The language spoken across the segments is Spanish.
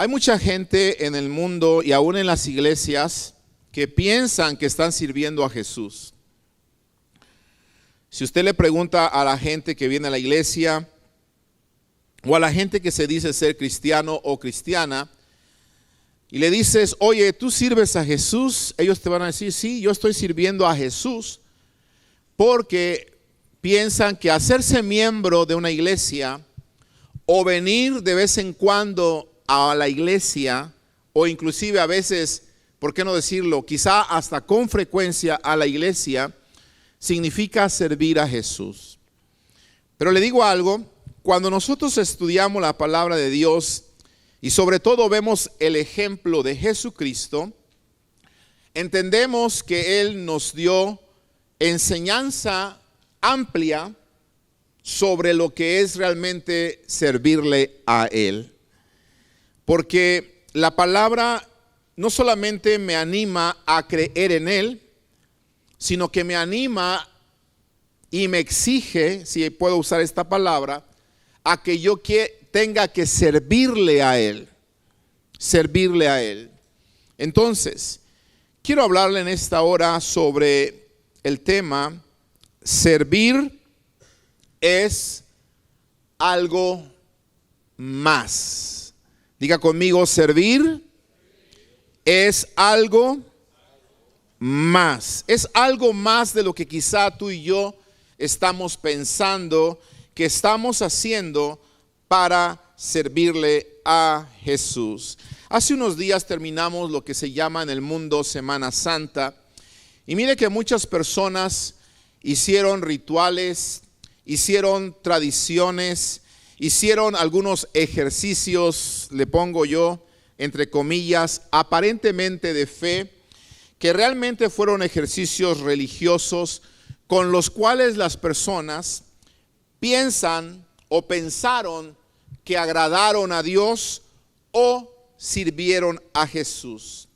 Hay mucha gente en el mundo y aún en las iglesias que piensan que están sirviendo a Jesús. Si usted le pregunta a la gente que viene a la iglesia o a la gente que se dice ser cristiano o cristiana y le dices, oye, ¿tú sirves a Jesús? Ellos te van a decir, sí, yo estoy sirviendo a Jesús, porque piensan que hacerse miembro de una iglesia o venir de vez en cuando a la iglesia, o inclusive a veces, ¿por qué no decirlo? Quizá hasta con frecuencia a la iglesia, significa servir a Jesús. Pero le digo algo, cuando nosotros estudiamos la palabra de Dios y sobre todo vemos el ejemplo de Jesucristo, entendemos que Él nos dio enseñanza amplia sobre lo que es realmente servirle a Él. Porque la palabra no solamente me anima a creer en Él, sino que me anima y me exige, si puedo usar esta palabra, a que yo tenga que servirle a Él. Servirle a Él. Entonces, quiero hablarle en esta hora sobre el tema, servir es algo más. Diga conmigo, servir es algo más. Es algo más de lo que quizá tú y yo estamos pensando que estamos haciendo para servirle a Jesús. Hace unos días terminamos lo que se llama en el mundo Semana Santa. Y mire que muchas personas hicieron rituales, hicieron tradiciones, hicieron algunos ejercicios, le pongo yo, entre comillas, aparentemente de fe, que realmente fueron ejercicios religiosos con los cuales las personas piensan o pensaron que agradaron a Dios o sirvieron a Jesús.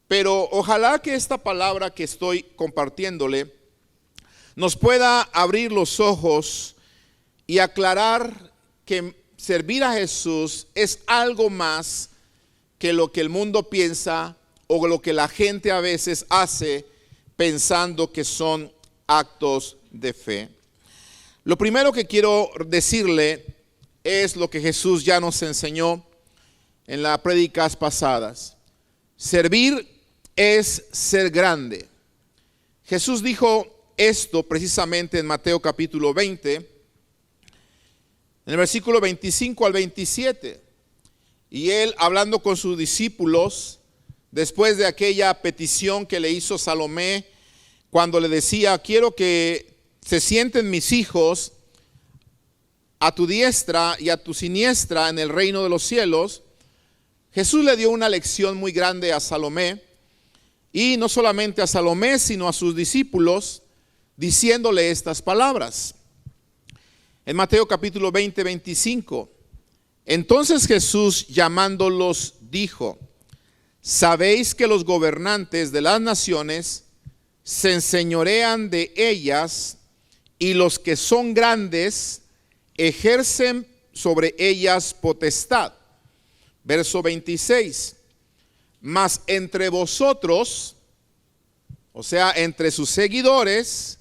Pero ojalá que esta palabra que estoy compartiéndole nos pueda abrir los ojos y aclarar que servir a Jesús es algo más que lo que el mundo piensa o lo que la gente a veces hace pensando que son actos de fe. Lo primero que quiero decirle es lo que Jesús ya nos enseñó en las prédicas pasadas. Servir es ser grande. Jesús dijo esto precisamente en Mateo capítulo 20, en el versículo 25 al 27. Y él, hablando con sus discípulos, después de aquella petición que le hizo Salomé, cuando le decía, quiero que se sienten mis hijos a tu diestra y a tu siniestra en el reino de los cielos, Jesús le dio una lección muy grande a Salomé, y no solamente a Salomé, sino a sus discípulos, diciéndole estas palabras. En Mateo capítulo 20, 25, entonces Jesús llamándolos dijo, sabéis que los gobernantes de las naciones se enseñorean de ellas, y los que son grandes ejercen sobre ellas potestad. Verso 26, mas entre vosotros, o sea, entre sus seguidores,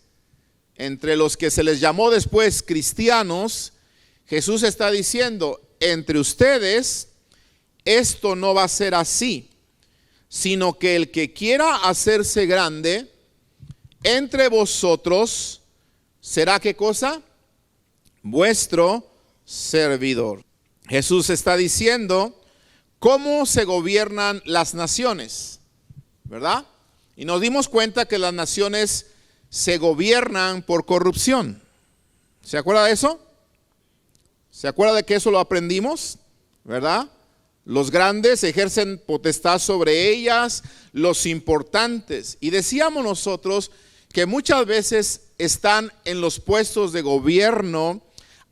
entre los que se les llamó después cristianos, Jesús está diciendo, entre ustedes esto no va a ser así, sino que el que quiera hacerse grande entre vosotros será, ¿qué cosa? Vuestro servidor. Jesús está diciendo cómo se gobiernan las naciones, ¿verdad? Y nos dimos cuenta que las naciones se gobiernan por corrupción. ¿Se acuerda de eso? ¿Se acuerda de que eso lo aprendimos? ¿Verdad? Los grandes ejercen potestad sobre ellas, los importantes. Y decíamos nosotros que muchas veces están en los puestos de gobierno,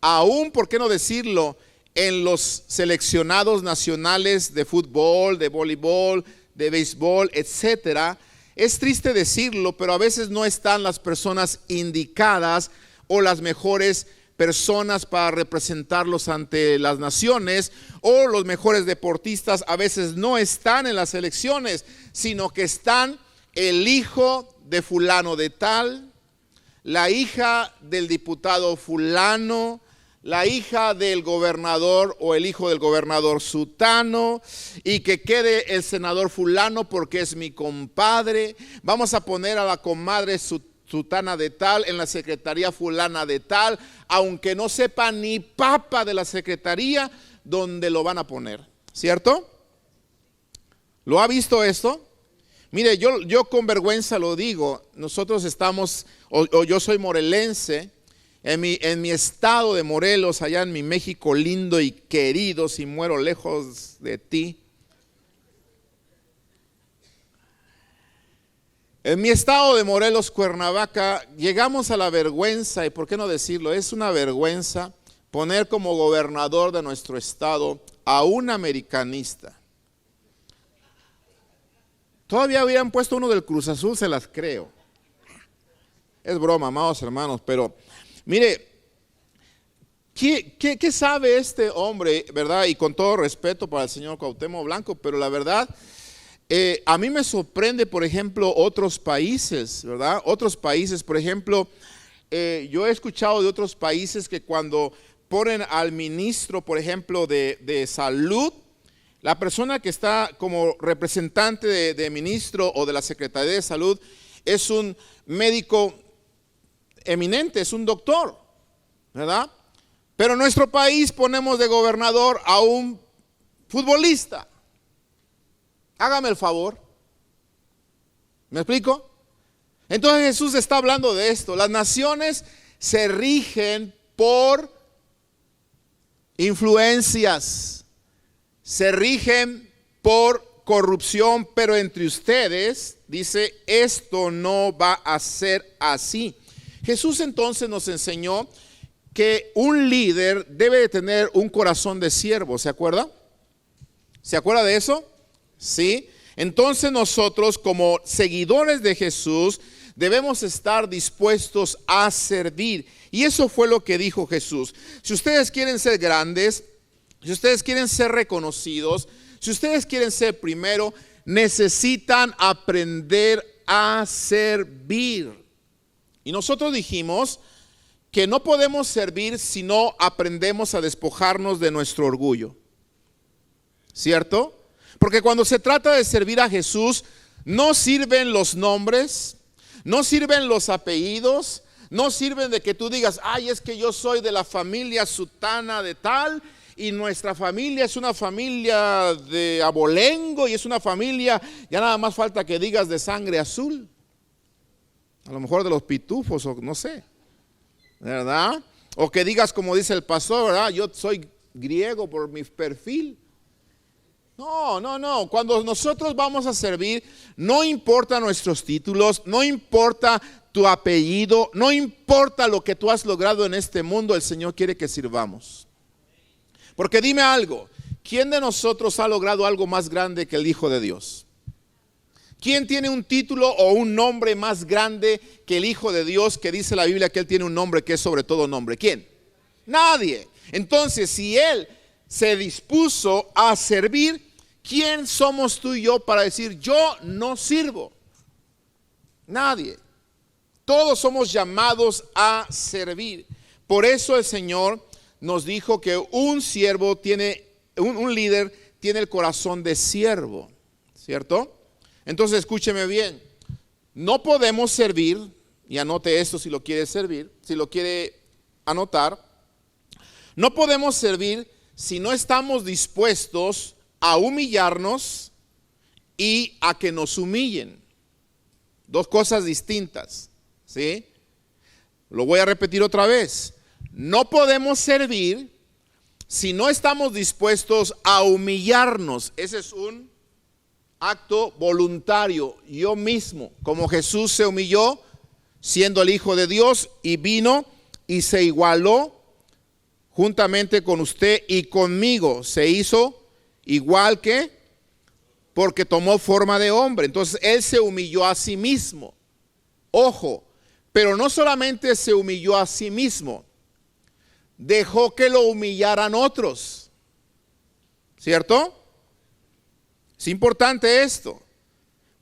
aún, ¿por qué no decirlo?, en los seleccionados nacionales de fútbol, de voleibol, de béisbol, etcétera. Es triste decirlo, pero a veces no están las personas indicadas o las mejores personas para representarlos ante las naciones, o los mejores deportistas a veces no están en las elecciones, sino que están el hijo de fulano de tal, la hija del diputado fulano, la hija del gobernador o el hijo del gobernador sutano, y que quede el senador fulano porque es mi compadre. Vamos a poner a la comadre sutana de tal en la secretaría fulana de tal, aunque no sepa ni papa de la secretaría donde lo van a poner, ¿cierto? ¿Lo ha visto esto? Mire, yo con vergüenza lo digo, nosotros estamos, o yo soy morelense, en mi estado de Morelos, allá en mi México lindo y querido, si muero lejos de ti. En mi estado de Morelos, Cuernavaca, llegamos a la vergüenza, y por qué no decirlo, es una vergüenza poner como gobernador de nuestro estado a un americanista. Todavía habían puesto uno del Cruz Azul, se las creo. Es broma, amados hermanos, pero mire, ¿qué sabe este hombre, verdad? Y con todo respeto para el señor Cuauhtémoc Blanco, pero la verdad, a mí me sorprende, por ejemplo, otros países, ¿verdad? Otros países, por ejemplo, yo he escuchado de otros países que cuando ponen al ministro, por ejemplo, de salud, la persona que está como representante de ministro o de la Secretaría de Salud es un médico eminente, es un doctor, ¿verdad? Pero en nuestro país ponemos de gobernador a un futbolista. Hágame el favor. ¿Me explico? Entonces Jesús está hablando de esto. Las naciones se rigen por influencias, se rigen por corrupción, pero entre ustedes, dice, esto no va a ser así. Jesús entonces nos enseñó que un líder debe de tener un corazón de siervo, ¿se acuerda? ¿Se acuerda de eso? Sí. Entonces nosotros como seguidores de Jesús debemos estar dispuestos a servir. Y eso fue lo que dijo Jesús. Si ustedes quieren ser grandes, si ustedes quieren ser reconocidos, si ustedes quieren ser primero, necesitan aprender a servir. Y nosotros dijimos que no podemos servir si no aprendemos a despojarnos de nuestro orgullo, ¿cierto? Porque cuando se trata de servir a Jesús, no sirven los nombres, no sirven los apellidos, no sirven de que tú digas, ay, es que yo soy de la familia sutana de tal, y nuestra familia es una familia de abolengo, y es una familia, ya nada más falta que digas de sangre azul, a lo mejor de los pitufos, o no sé, ¿verdad? O que digas como dice el pastor, ¿verdad? Yo soy griego por mi perfil. No, cuando nosotros vamos a servir, no importa nuestros títulos, no importa tu apellido, no importa lo que tú has logrado en este mundo, el Señor quiere que sirvamos. Porque dime algo, ¿quién de nosotros ha logrado algo más grande que el Hijo de Dios? ¿Quién tiene un título o un nombre más grande que el Hijo de Dios, que dice la Biblia que Él tiene un nombre que es sobre todo nombre? ¿Quién? Nadie. Entonces, si Él se dispuso a servir, ¿quién somos tú y yo para decir yo no sirvo? Nadie. Todos somos llamados a servir. Por eso el Señor nos dijo que un siervo tiene, un líder tiene el corazón de siervo, ¿cierto? Entonces escúcheme bien, no podemos servir, y anote esto si lo quiere servir, si lo quiere anotar, no podemos servir si no estamos dispuestos a humillarnos y a que nos humillen. Dos cosas distintas, ¿sí? Lo voy a repetir otra vez. No podemos servir si no estamos dispuestos a humillarnos. Ese es un acto voluntario. Yo mismo, como Jesús se humilló siendo el Hijo de Dios y vino y se igualó juntamente con usted y conmigo, se hizo igual que, porque tomó forma de hombre. Entonces Él se humilló a sí mismo. Ojo, pero no solamente se humilló a sí mismo, dejó que lo humillaran otros. ¿Cierto? Es importante esto.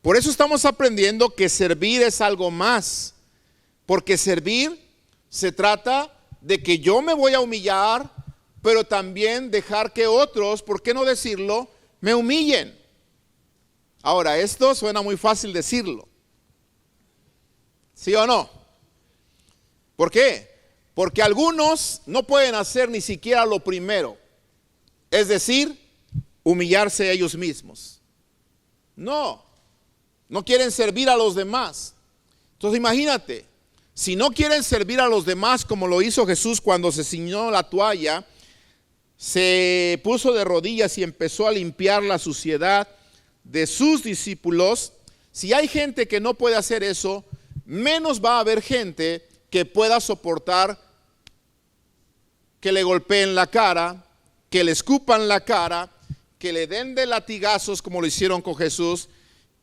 Por eso estamos aprendiendo que servir es algo más. Porque servir se trata de que yo me voy a humillar, pero también dejar que otros, ¿por qué no decirlo?, me humillen. Ahora, esto suena muy fácil decirlo. ¿Sí o no? ¿Por qué? Porque algunos no pueden hacer ni siquiera lo primero. Es decir, humillarse a ellos mismos. No quieren servir a los demás. Entonces imagínate, si no quieren servir a los demás como lo hizo Jesús cuando se ciñó la toalla, se puso de rodillas y empezó a limpiar la suciedad de sus discípulos. Si hay gente que no puede hacer eso, menos va a haber gente que pueda soportar que le golpeen la cara, que le escupan la cara, que le den de latigazos como lo hicieron con Jesús,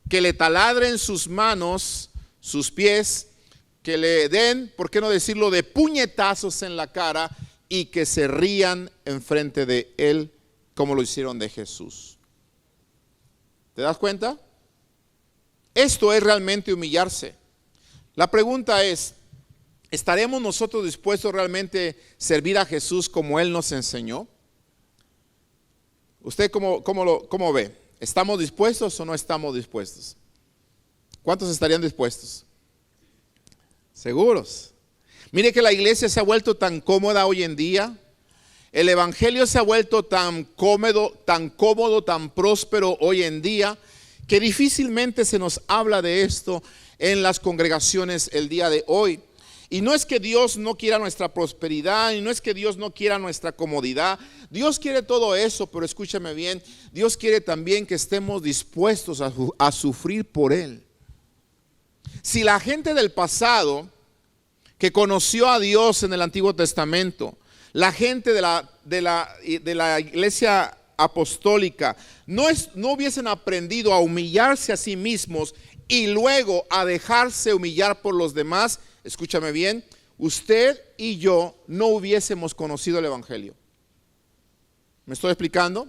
que le taladren sus manos, sus pies, que le den, ¿por qué no decirlo?, de puñetazos en la cara y que se rían enfrente de él como lo hicieron de Jesús. ¿Te das cuenta? Esto es realmente humillarse. La pregunta es, ¿estaremos nosotros dispuestos realmente a servir a Jesús como Él nos enseñó? ¿Usted cómo ve? ¿Estamos dispuestos o no estamos dispuestos? ¿Cuántos estarían dispuestos? ¿Seguros? Mire que la iglesia se ha vuelto tan cómoda hoy en día. El evangelio se ha vuelto tan cómodo, tan próspero hoy en día, que difícilmente se nos habla de esto en las congregaciones el día de hoy. Y no es que Dios no quiera nuestra prosperidad, y no es que Dios no quiera nuestra comodidad. Dios quiere todo eso, pero escúchame bien, Dios quiere también que estemos dispuestos a sufrir por Él. Si la gente del pasado que conoció a Dios en el Antiguo Testamento, la gente de la iglesia apostólica, no hubiesen aprendido a humillarse a sí mismos y luego a dejarse humillar por los demás, escúchame bien, usted y yo no hubiésemos conocido el evangelio. ¿Me estoy explicando?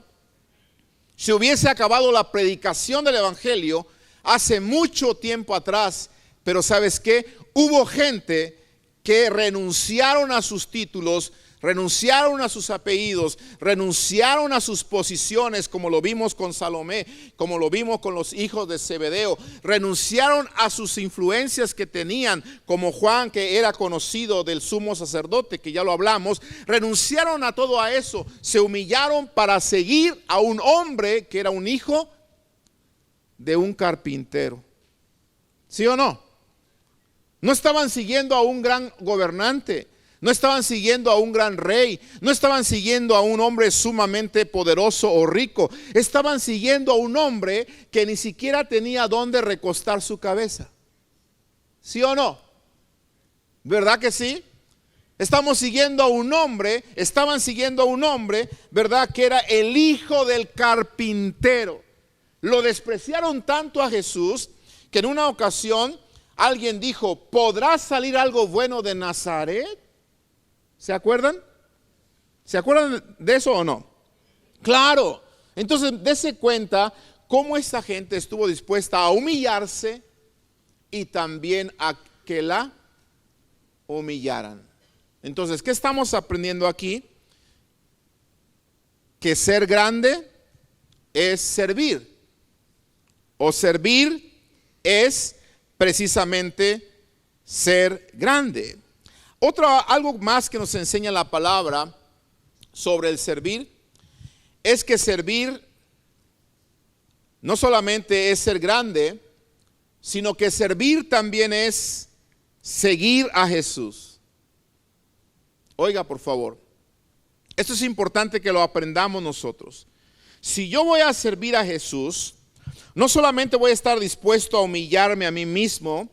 Si hubiese acabado la predicación del evangelio hace mucho tiempo atrás, pero ¿sabes qué? Hubo gente que renunciaron a sus títulos, renunciaron a sus apellidos, renunciaron a sus posiciones, como lo vimos con Salomé, como lo vimos con los hijos de Zebedeo, renunciaron a sus influencias que tenían, como Juan, que era conocido del sumo sacerdote, que ya lo hablamos, renunciaron a todo a eso, se humillaron para seguir a un hombre que era un hijo de un carpintero. ¿Sí o no? No estaban siguiendo a un gran gobernante, no estaban siguiendo a un gran rey, no estaban siguiendo a un hombre sumamente poderoso o rico, estaban siguiendo a un hombre que ni siquiera tenía dónde recostar su cabeza. ¿Sí o no? ¿Verdad que sí? Estaban siguiendo a un hombre, ¿verdad?, que era el hijo del carpintero. Lo despreciaron tanto a Jesús que en una ocasión alguien dijo, ¿podrá salir algo bueno de Nazaret? ¿Se acuerdan? ¿Se acuerdan de eso o no? Claro. Entonces, dése cuenta cómo esta gente estuvo dispuesta a humillarse y también a que la humillaran. Entonces, ¿qué estamos aprendiendo aquí? Que ser grande es servir. O servir es precisamente ser grande. Algo más que nos enseña la palabra sobre el servir es que servir no solamente es ser grande, sino que servir también es seguir a Jesús. Oiga, por favor, esto es importante que lo aprendamos nosotros. Si yo voy a servir a Jesús, no solamente voy a estar dispuesto a humillarme a mí mismo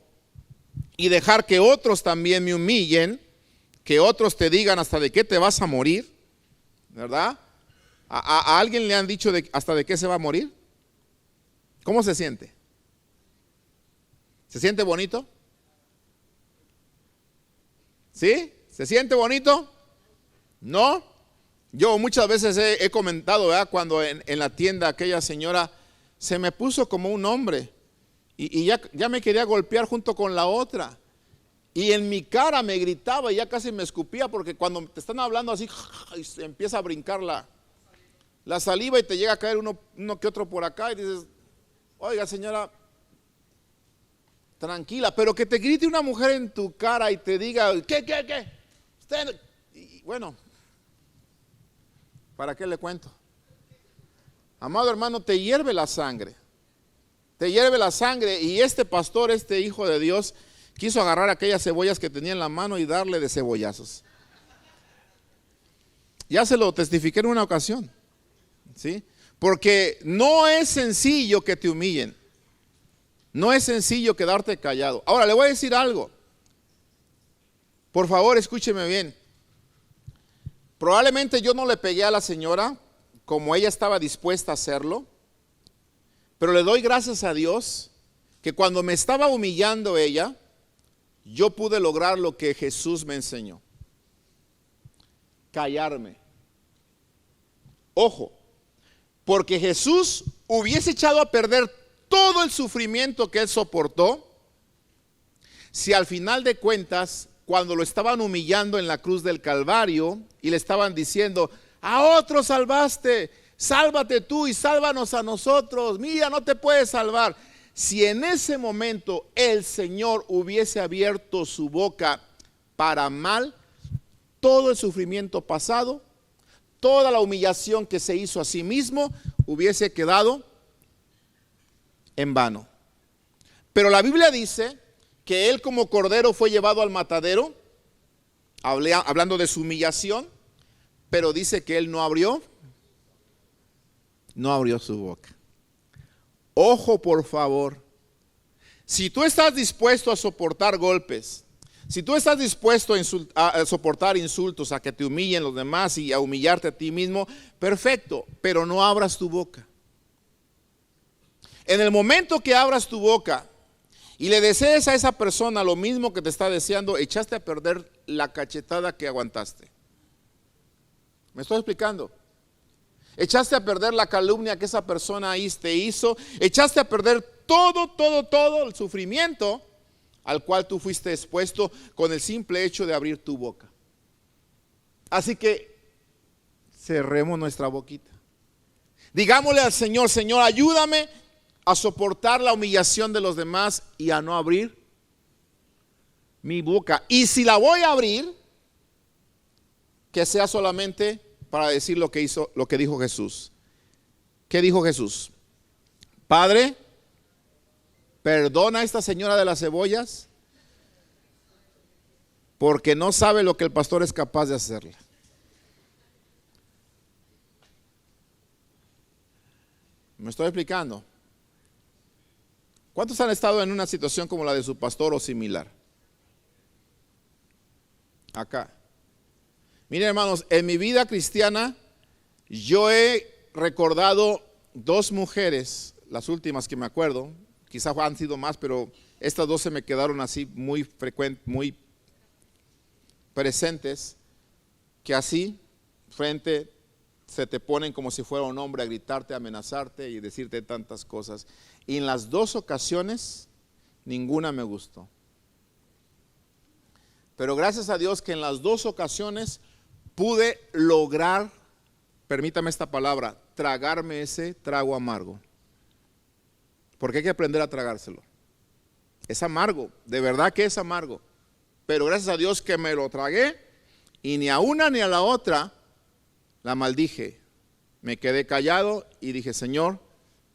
y dejar que otros también me humillen, que otros te digan hasta de qué te vas a morir, ¿verdad? ¿A alguien le han dicho hasta de qué se va a morir? ¿Cómo se siente? ¿Se siente bonito? ¿Sí? ¿Se siente bonito? No, yo muchas veces he comentado, ¿verdad? Cuando en la tienda aquella señora se me puso como un hombre y ya me quería golpear junto con la otra. Y en mi cara me gritaba y ya casi me escupía, porque cuando te están hablando así, y se empieza a brincar la saliva y te llega a caer uno que otro por acá y dices, oiga señora, tranquila, pero que te grite una mujer en tu cara y te diga, ¿qué? Usted, y bueno, ¿para qué le cuento? Amado hermano, te hierve la sangre. Te hierve la sangre. Y este pastor, este hijo de Dios, quiso agarrar aquellas cebollas que tenía en la mano y darle de cebollazos. Ya se lo testifiqué en una ocasión, ¿sí? Porque no es sencillo que te humillen. No es sencillo quedarte callado. Ahora le voy a decir algo. Por favor, escúcheme bien. Probablemente yo no le pegué a la señora como ella estaba dispuesta a hacerlo, pero le doy gracias a Dios que cuando me estaba humillando ella, yo pude lograr lo que Jesús me enseñó: callarme. Ojo, porque Jesús hubiese echado a perder todo el sufrimiento que él soportó si al final de cuentas, cuando lo estaban humillando en la cruz del Calvario y le estaban diciendo, a otro salvaste, sálvate tú y sálvanos a nosotros, mira, no te puedes salvar. Si en ese momento el Señor hubiese abierto su boca para mal, todo el sufrimiento pasado, toda la humillación que se hizo a sí mismo, hubiese quedado en vano. Pero la Biblia dice que él como cordero fue llevado al matadero, hablando de su humillación, pero dice que él no abrió su boca. Ojo, por favor. Si tú estás dispuesto a soportar golpes, si tú estás dispuesto a soportar insultos, a que te humillen los demás y a humillarte a ti mismo, perfecto, pero no abras tu boca. En el momento que abras tu boca y le desees a esa persona lo mismo que te está deseando, echaste a perder la cachetada que aguantaste. ¿Me estoy explicando? Echaste a perder la calumnia que esa persona ahí te hizo, echaste a perder todo el sufrimiento al cual tú fuiste expuesto con el simple hecho de abrir tu boca. Así que cerremos nuestra boquita. Digámosle al Señor, Señor, ayúdame a soportar la humillación de los demás y a no abrir mi boca. Y si la voy a abrir, que sea solamente para decir lo que dijo Jesús. ¿Qué dijo Jesús? Padre, perdona a esta señora de las cebollas, porque no sabe lo que el pastor es capaz de hacerle. ¿Me estoy explicando? ¿Cuántos han estado en una situación como la de su pastor o similar? Acá. Miren, hermanos, en mi vida cristiana yo he recordado dos mujeres, las últimas que me acuerdo, quizás han sido más, pero estas dos se me quedaron así muy frecuentes, muy presentes, que así frente se te ponen como si fuera un hombre a gritarte, a amenazarte y decirte tantas cosas. Y en las dos ocasiones ninguna me gustó. Pero gracias a Dios que en las dos ocasiones pude lograr, permítame esta palabra, tragarme ese trago amargo. Porque hay que aprender a tragárselo. Es amargo, de verdad que es amargo. Pero gracias a Dios que me lo tragué y ni a una ni a la otra la maldije. Me quedé callado y dije, Señor,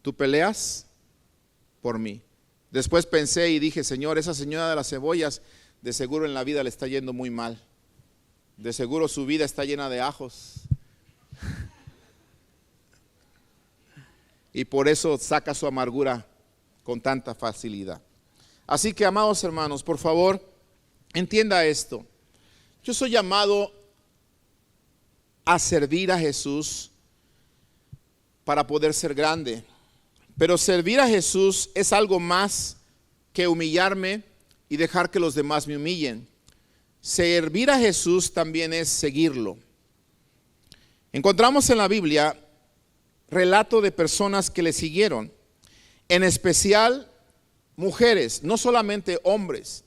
tú peleas por mí. Después pensé y dije, Señor, esa señora de las cebollas de seguro en la vida le está yendo muy mal. De seguro su vida está llena de ajos. Y por eso saca su amargura con tanta facilidad. Así que, amados hermanos, por favor, entienda esto. Yo soy llamado a servir a Jesús para poder ser grande. Pero servir a Jesús es algo más que humillarme y dejar que los demás me humillen. Servir a Jesús también es seguirlo. Encontramos en la Biblia relato de personas que le siguieron, en especial mujeres, no solamente hombres.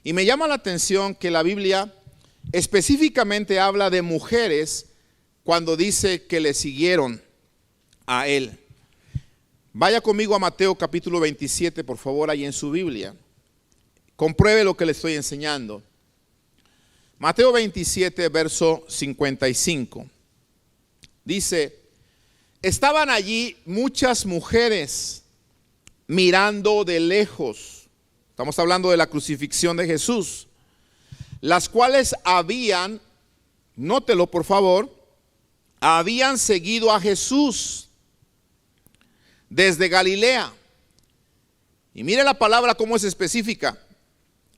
Y me llama la atención que la Biblia específicamente habla de mujeres cuando dice que le siguieron a él. Vaya conmigo a Mateo capítulo 27, por favor, ahí en su Biblia. Compruebe lo que le estoy enseñando. Mateo 27, verso 55. Dice: estaban allí muchas mujeres mirando de lejos. Estamos hablando de la crucifixión de Jesús. Las cuales habían, nótelo por favor, habían seguido a Jesús desde Galilea. Y mire la palabra cómo es específica.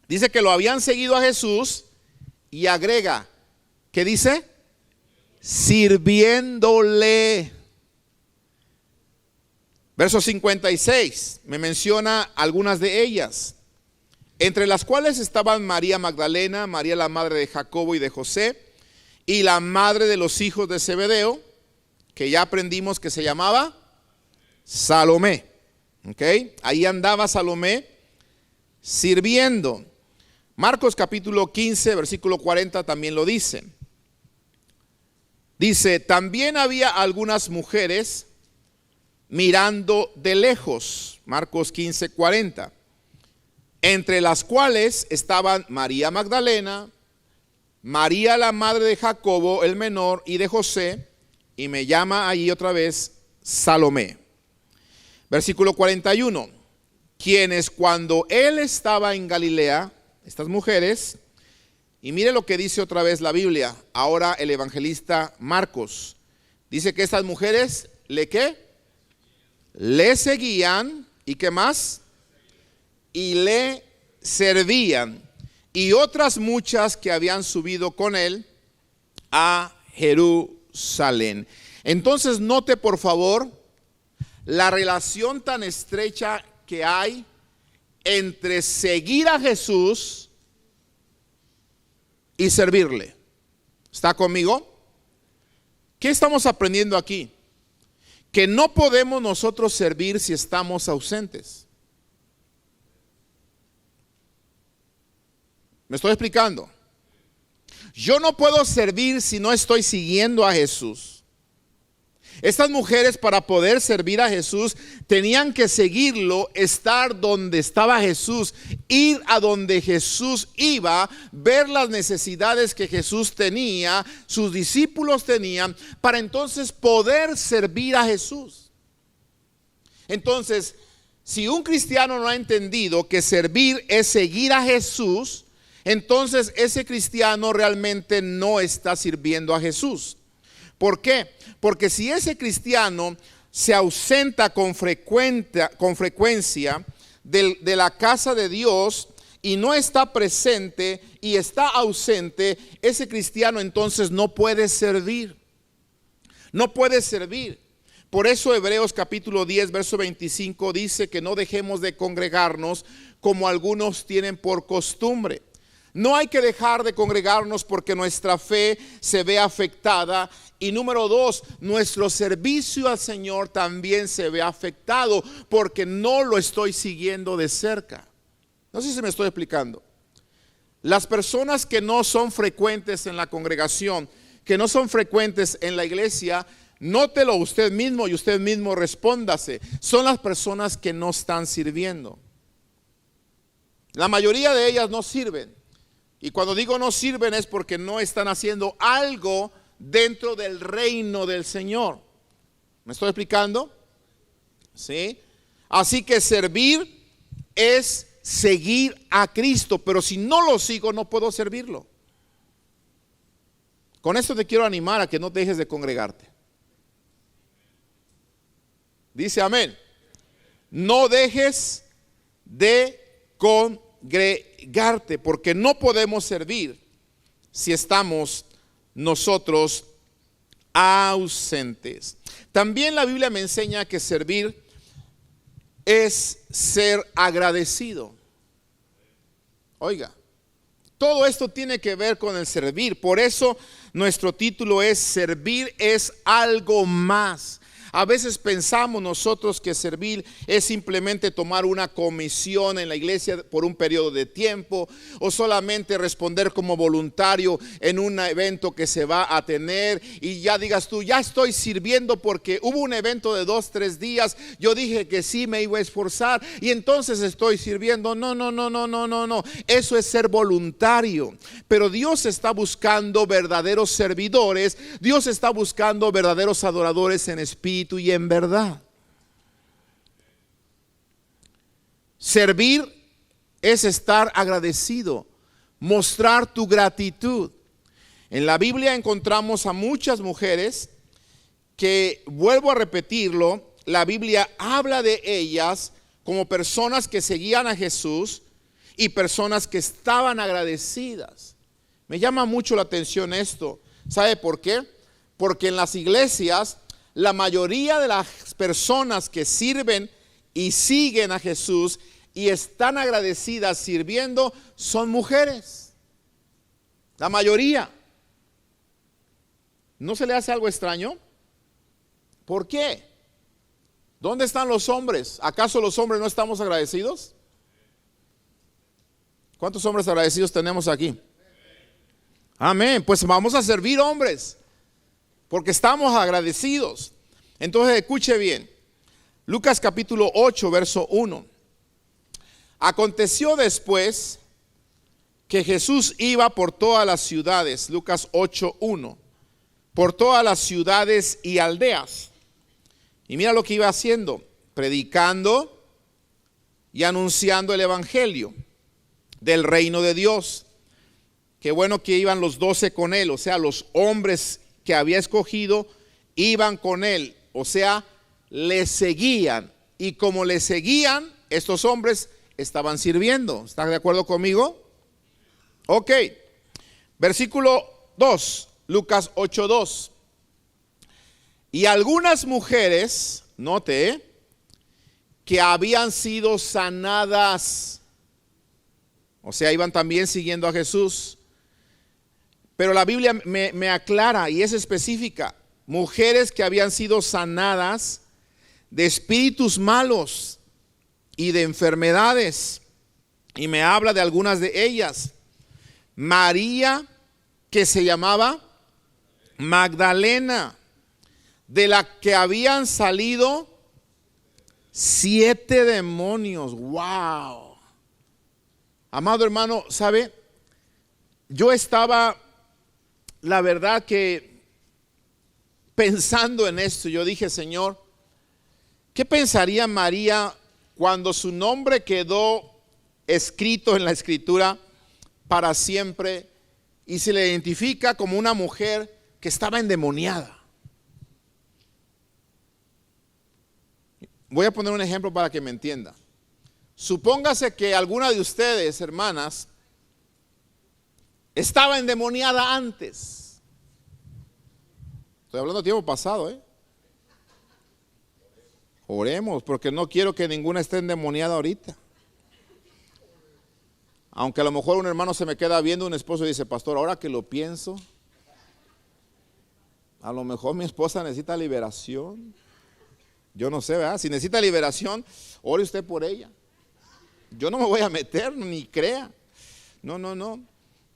Dice que lo habían seguido a Jesús y agrega, ¿qué dice? Sirviéndole. Verso 56 me menciona algunas de ellas, entre las cuales estaban María Magdalena, María la madre de Jacobo y de José, y la madre de los hijos de Zebedeo, que ya aprendimos que se llamaba Salomé. ¿Okay? Ahí andaba Salomé sirviendo. Marcos capítulo 15, versículo 40 también lo dice. Dice: también había algunas mujeres mirando de lejos. Marcos 15, 40. Entre las cuales estaban María Magdalena, María la madre de Jacobo el menor y de José, y me llama ahí otra vez Salomé. Versículo 41. Quienes cuando él estaba en Galilea, estas mujeres, y mire lo que dice otra vez la Biblia, ahora el evangelista Marcos, dice que estas mujeres, ¿qué? Le seguían, ¿y qué más? Y le servían, y otras muchas que habían subido con él a Jerusalén. Entonces note por favor la relación tan estrecha que hay entre seguir a Jesús y servirle. ¿Está conmigo? ¿Qué estamos aprendiendo aquí? Que no podemos nosotros servir si estamos ausentes. ¿Me estoy explicando? Yo no puedo servir si no estoy siguiendo a Jesús. Estas mujeres, para poder servir a Jesús, tenían que seguirlo, estar donde estaba Jesús, ir a donde Jesús iba, ver las necesidades que Jesús tenía, sus discípulos tenían, para entonces poder servir a Jesús. Entonces, si un cristiano no ha entendido que servir es seguir a Jesús, entonces ese cristiano realmente no está sirviendo a Jesús. ¿Por qué? Porque si ese cristiano se ausenta con frecuencia de la casa de Dios y no está presente y está ausente, ese cristiano entonces no puede servir. No puede servir. Por eso Hebreos capítulo 10, verso 25 dice que no dejemos de congregarnos como algunos tienen por costumbre. No hay que dejar de congregarnos porque nuestra fe se ve afectada. Y número 2, nuestro servicio al Señor también se ve afectado porque no lo estoy siguiendo de cerca. No sé si me estoy explicando. Las personas que no son frecuentes en la congregación, que no son frecuentes en la iglesia, nótelo usted mismo y usted mismo respóndase. Son las personas que no están sirviendo. La mayoría de ellas no sirven. Y cuando digo no sirven es porque no están haciendo algo dentro del reino del Señor. ¿Me estoy explicando? ¿Sí? Así que servir es seguir a Cristo, pero si no lo sigo no puedo servirlo. Con esto te quiero animar a que no dejes de congregarte. Dice amén. No dejes de congregarte, porque no podemos servir si estamos nosotros ausentes. También la Biblia me enseña que servir es ser agradecido. Oiga, Todo esto tiene que ver con el servir. Por eso nuestro título es Servir es algo más. A veces pensamos nosotros que servir es simplemente tomar una comisión en la iglesia por un periodo de tiempo, o solamente responder como voluntario en un evento que se va a tener y ya digas tú, ya estoy sirviendo porque hubo un evento de 2-3 días, yo dije que sí me iba a esforzar y entonces estoy sirviendo. No. Eso es ser voluntario. Pero Dios está buscando verdaderos servidores. Dios está buscando verdaderos adoradores en espíritu y en verdad. Servir es estar agradecido, mostrar tu gratitud. En la Biblia encontramos a muchas mujeres que, vuelvo a repetirlo, la Biblia habla de ellas como personas que seguían a Jesús y personas que estaban agradecidas. Me llama mucho la atención esto. ¿Sabe por qué? Porque en las iglesias la mayoría de las personas que sirven y siguen a Jesús y están agradecidas sirviendo son mujeres. La mayoría. ¿No se le hace algo extraño? ¿Por qué? ¿Dónde están los hombres? ¿Acaso los hombres no estamos agradecidos? ¿Cuántos hombres agradecidos tenemos aquí? Amén. Pues vamos a servir, hombres, porque estamos agradecidos. Entonces escuche bien. Lucas capítulo 8, verso 1. Aconteció después que Jesús iba por todas las ciudades, Lucas 8, 1, por todas las ciudades y aldeas. Y mira lo que iba haciendo, predicando y anunciando el evangelio del reino de Dios. Qué bueno que iban los 12 con él, o sea, los hombres que había escogido iban con él, o sea, le seguían. Y como le seguían, estos hombres estaban sirviendo. ¿Está de acuerdo conmigo? Ok. Versículo 2, Lucas 8:2. Y algunas mujeres, note, que habían sido sanadas, o sea, iban también siguiendo a Jesús. Pero la Biblia me aclara y es específica. Mujeres que habían sido sanadas de espíritus malos y de enfermedades. Y me habla de algunas de ellas. María, que se llamaba Magdalena, de la que habían salido 7 demonios. ¡Wow! Amado hermano, ¿sabe? Yo estaba, la verdad que pensando en esto, yo dije, Señor, ¿qué pensaría María cuando su nombre quedó escrito en la escritura para siempre y se le identifica como una mujer que estaba endemoniada? Voy a poner un ejemplo para que me entienda. Supóngase que alguna de ustedes, hermanas, estaba endemoniada antes. Estoy hablando de tiempo pasado, Oremos, porque no quiero que ninguna esté endemoniada ahorita. Aunque a lo mejor un hermano se me queda viendo, un esposo y dice, pastor, ahora que lo pienso, a lo mejor mi esposa necesita liberación. Yo no sé, ¿verdad? Si necesita liberación, ore usted por ella. Yo no me voy a meter, ni crea. No.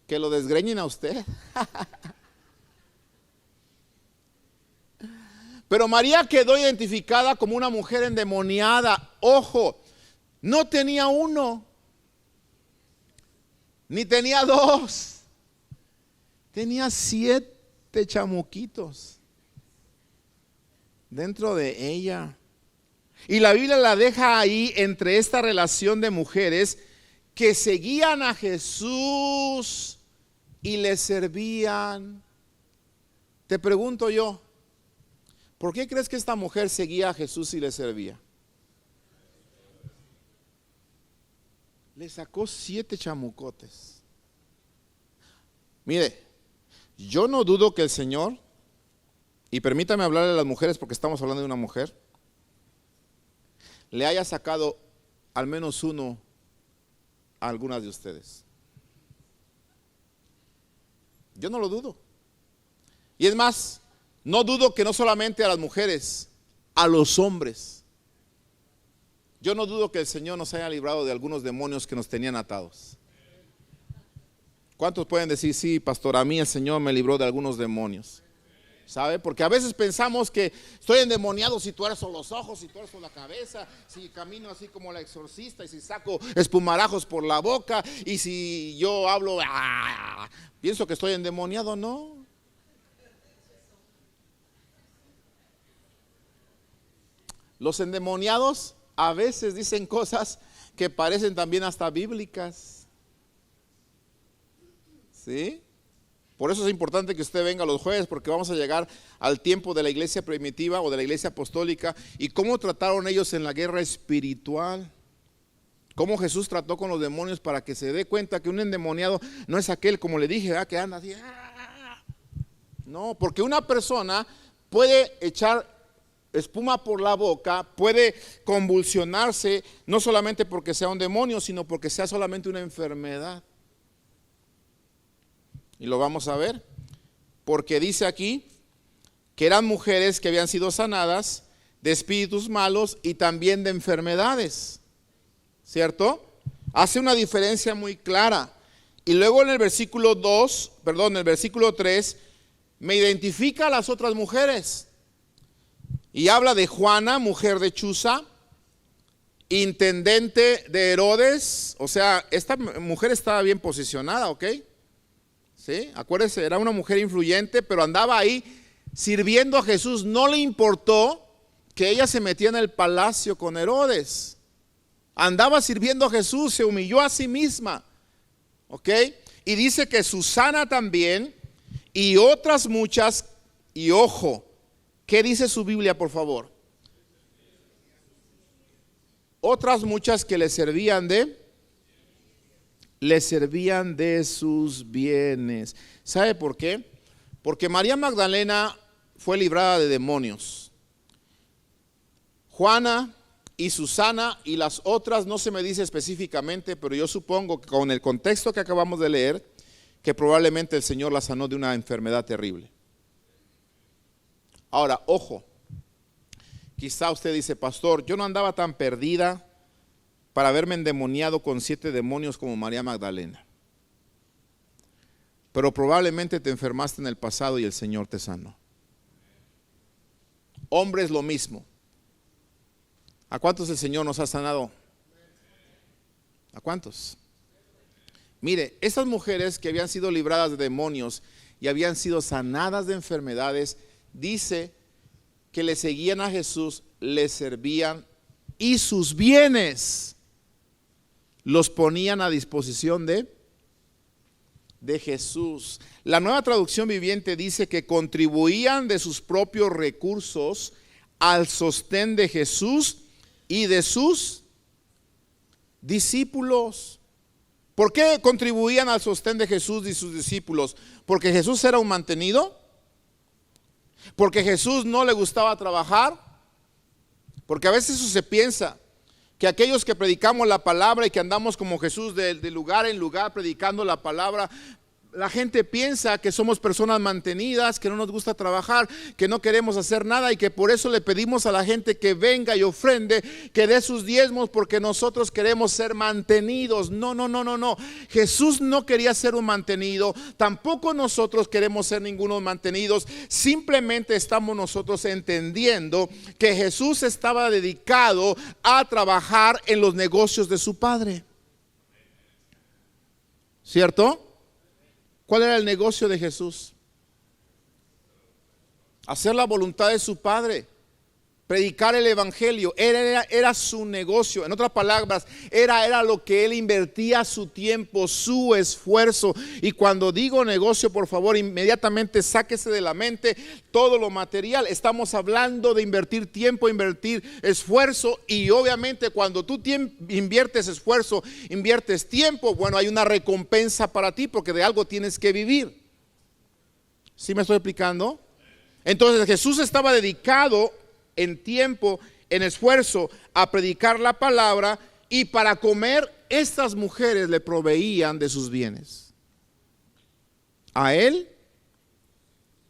Que lo desgreñen a usted. Pero María quedó identificada como una mujer endemoniada. Ojo, no tenía uno, ni tenía 2. Tenía 7 chamuquitos dentro de ella. Y la Biblia la deja ahí entre esta relación de mujeres que seguían a Jesús y le servían. Te pregunto yo, ¿por qué crees que esta mujer seguía a Jesús y le servía? Le sacó 7 chamucotes. Mire, yo no dudo que el Señor, y permítame hablarle a las mujeres porque estamos hablando de una mujer, le haya sacado al menos uno a algunas de ustedes. Yo no lo dudo. Y es más, no dudo que no solamente a las mujeres, a los hombres. Yo no dudo que el Señor nos haya librado de algunos demonios que nos tenían atados. ¿Cuántos pueden decir, sí, pastor, a mí el Señor me libró de algunos demonios? ¿Sabe? Porque a veces pensamos que estoy endemoniado si tuerzo los ojos, si tuerzo la cabeza, si camino así como la exorcista y si saco espumarajos por la boca y si yo hablo, pienso que estoy endemoniado. No. Los endemoniados a veces dicen cosas que parecen también hasta bíblicas. ¿Sí? Por eso es importante que usted venga los jueves, porque vamos a llegar al tiempo de la iglesia primitiva o de la iglesia apostólica y cómo trataron ellos en la guerra espiritual. Cómo Jesús trató con los demonios para que se dé cuenta que un endemoniado no es aquel, como le dije, que anda así. No, porque una persona puede echar espuma por la boca, puede convulsionarse, no solamente porque sea un demonio, sino porque sea solamente una enfermedad. Y lo vamos a ver, porque dice aquí que eran mujeres que habían sido sanadas de espíritus malos y también de enfermedades, ¿cierto? Hace una diferencia muy clara. Y luego en el versículo 3, me identifica a las otras mujeres. Y habla de Juana, mujer de Chuza, intendente de Herodes. O sea, esta mujer estaba bien posicionada, ¿ok? ¿Sí? Acuérdense, era una mujer influyente, pero andaba ahí sirviendo a Jesús. No le importó que ella se metía en el palacio con Herodes. Andaba sirviendo a Jesús, se humilló a sí misma. ¿Ok? Y dice que Susana también y otras muchas, y ojo, ¿qué dice su Biblia, por favor? Otras muchas que le servían de sus bienes. ¿Sabe por qué? Porque María Magdalena fue librada de demonios. Juana y Susana y las otras no se me dice específicamente, pero yo supongo que con el contexto que acabamos de leer, que probablemente el Señor la sanó de una enfermedad terrible. Ahora, ojo, quizá usted dice, pastor, yo no andaba tan perdida para haberme endemoniado con 7 demonios como María Magdalena. Pero probablemente te enfermaste en el pasado y el Señor te sanó. Hombres, lo mismo. ¿A cuántos el Señor nos ha sanado? ¿A cuántos? Mire, estas mujeres que habían sido libradas de demonios y habían sido sanadas de enfermedades, dice que le seguían a Jesús, le servían y sus bienes los ponían a disposición de Jesús. La Nueva Traducción Viviente dice que contribuían de sus propios recursos al sostén de Jesús y de sus discípulos. ¿Por qué contribuían al sostén de Jesús y sus discípulos? ¿Porque Jesús era un mantenido? ¿Porque Jesús no le gustaba trabajar? Porque a veces eso se piensa, que aquellos que predicamos la palabra y que andamos como Jesús de lugar en lugar predicando la palabra, la gente piensa que somos personas mantenidas, que no nos gusta trabajar, que no queremos hacer nada y que por eso le pedimos a la gente que venga y ofrende, que dé sus diezmos porque nosotros queremos ser mantenidos. No. Jesús no quería ser un mantenido, tampoco nosotros queremos ser ningunos mantenidos. Simplemente estamos nosotros entendiendo que Jesús estaba dedicado a trabajar en los negocios de su Padre. ¿Cierto? ¿Cuál era el negocio de Jesús? Hacer la voluntad de su Padre, predicar el evangelio, era su negocio. En otras palabras, era lo que él invertía su tiempo, su esfuerzo. Y cuando digo negocio, por favor, inmediatamente sáquese de la mente todo lo material. Estamos hablando de invertir tiempo, invertir esfuerzo. Y obviamente cuando tú inviertes esfuerzo, inviertes tiempo, bueno, hay una recompensa para ti porque de algo tienes que vivir. ¿Sí me estoy explicando? Entonces Jesús estaba dedicado en tiempo, en esfuerzo a predicar la palabra, y para comer estas mujeres le proveían de sus bienes. a Él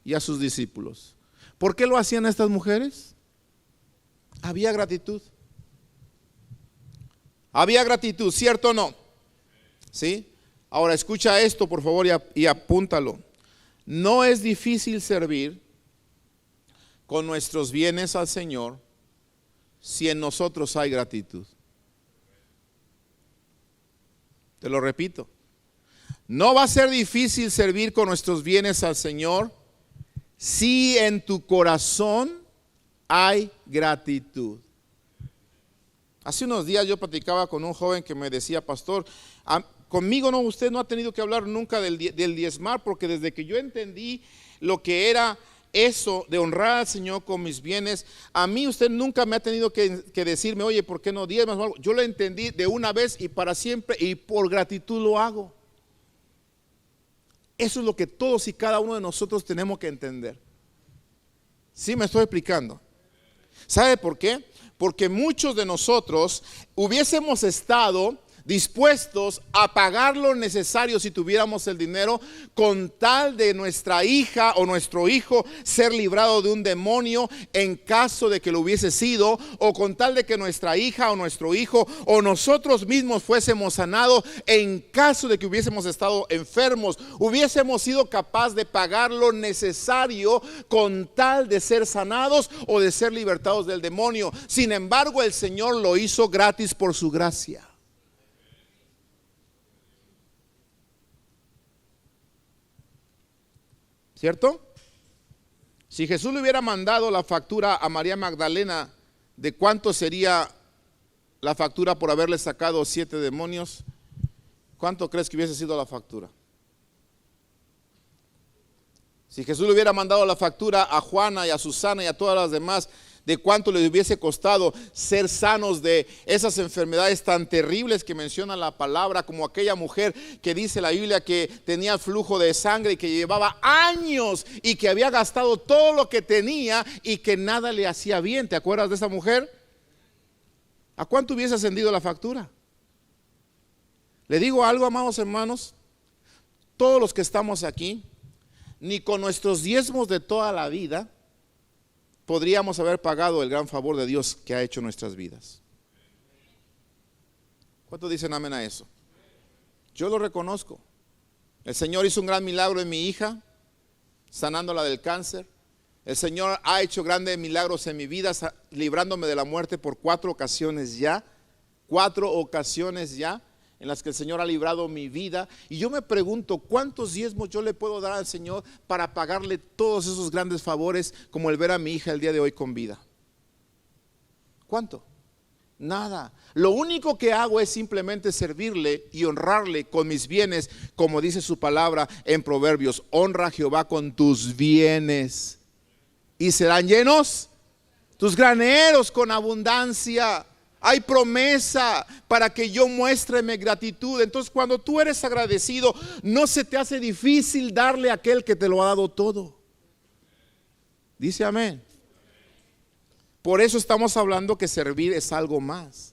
y a sus discípulos. ¿Por qué lo hacían estas mujeres? Había gratitud. Había gratitud, ¿cierto o no? ¿Sí? Ahora escucha esto, por favor, y apúntalo. No es difícil servir con nuestros bienes al Señor si en nosotros hay gratitud. Te lo repito. No va a ser difícil servir con nuestros bienes al Señor si en tu corazón hay gratitud. Hace unos días yo platicaba con un joven que me decía: pastor, conmigo no, usted no ha tenido que hablar nunca del diezmar, porque desde que yo entendí lo que era eso de honrar al Señor con mis bienes, a mí usted nunca me ha tenido que decirme: oye, ¿por qué no diezmas o algo? Yo lo entendí de una vez y para siempre, y por gratitud lo hago. Eso es lo que todos y cada uno de nosotros tenemos que entender. ¿Sí me estoy explicando? ¿Sabe por qué? Porque muchos de nosotros hubiésemos estado dispuestos a pagar lo necesario si tuviéramos el dinero, con tal de nuestra hija o nuestro hijo ser librado de un demonio en caso de que lo hubiese sido, o con tal de que nuestra hija o nuestro hijo o nosotros mismos fuésemos sanados en caso de que hubiésemos estado enfermos. Hubiésemos sido capaces de pagar lo necesario con tal de ser sanados o de ser libertados del demonio. Sin embargo, el Señor lo hizo gratis por su gracia. ¿Cierto? Si Jesús le hubiera mandado la factura a María Magdalena de cuánto sería la factura por haberle sacado 7 demonios, ¿cuánto crees que hubiese sido la factura? Si Jesús le hubiera mandado la factura a Juana y a Susana y a todas las demás, de cuánto les hubiese costado ser sanos de esas enfermedades tan terribles que menciona la palabra, como aquella mujer que dice la Biblia que tenía flujo de sangre y que llevaba años y que había gastado todo lo que tenía y que nada le hacía bien. ¿Te acuerdas de esa mujer? ¿A cuánto hubiese ascendido la factura? Le digo algo, amados hermanos, todos los que estamos aquí, ni con nuestros diezmos de toda la vida podríamos haber pagado el gran favor de Dios que ha hecho en nuestras vidas. ¿Cuántos dicen amén a eso? Yo lo reconozco. El Señor hizo un gran milagro en mi hija, sanándola del cáncer. El Señor ha hecho grandes milagros en mi vida, librándome de la muerte por 4 ocasiones ya. 4 ocasiones ya en las que el Señor ha librado mi vida. Y yo me pregunto, ¿cuántos diezmos yo le puedo dar al Señor para pagarle todos esos grandes favores, como el ver a mi hija el día de hoy con vida? ¿Cuánto? Nada. Lo único que hago es simplemente servirle y honrarle con mis bienes, como dice su palabra en Proverbios: honra a Jehová con tus bienes y serán llenos tus graneros con abundancia. Hay promesa para que yo muestre mi gratitud. Entonces, cuando tú eres agradecido, no se te hace difícil darle a aquel que te lo ha dado todo. Dice amén. Por eso estamos hablando que servir es algo más.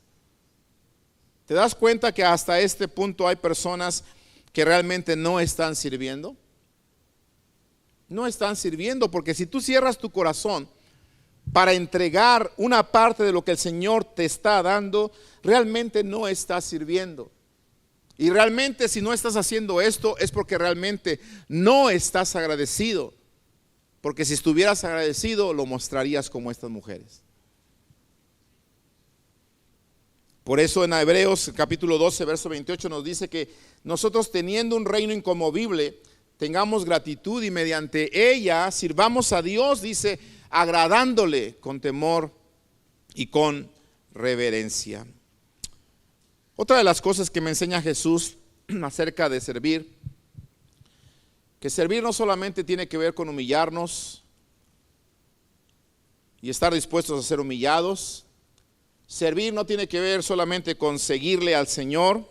¿Te das cuenta que hasta este punto hay personas que realmente no están sirviendo? No están sirviendo, porque si tú cierras tu corazón para entregar una parte de lo que el Señor te está dando, realmente no estás sirviendo. Y realmente, si no estás haciendo esto, es porque realmente no estás agradecido. Porque si estuvieras agradecido, lo mostrarías como estas mujeres. Por eso en Hebreos capítulo 12, verso 28 nos dice que nosotros, teniendo un reino inconmovible, tengamos gratitud y mediante ella sirvamos a Dios, dice, agradándole con temor y con reverencia. Otra de las cosas que me enseña Jesús acerca de servir, que servir no solamente tiene que ver con humillarnos y estar dispuestos a ser humillados. Servir no tiene que ver solamente con seguirle al Señor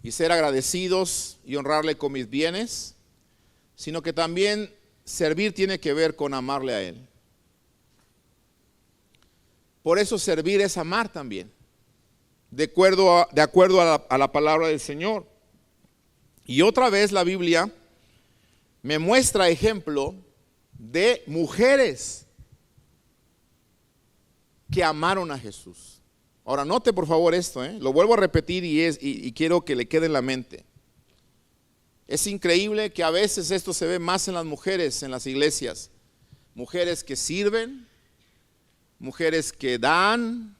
y ser agradecidos y honrarle con mis bienes, sino que también servir tiene que ver con amarle a Él. Por eso servir es amar también, de acuerdo a la palabra del Señor. Y otra vez la Biblia me muestra ejemplo de mujeres que amaron a Jesús. Ahora note por favor esto, lo vuelvo a repetir y quiero que le quede en la mente. Es increíble que a veces esto se ve más en las mujeres en las iglesias. Mujeres que sirven, mujeres que dan,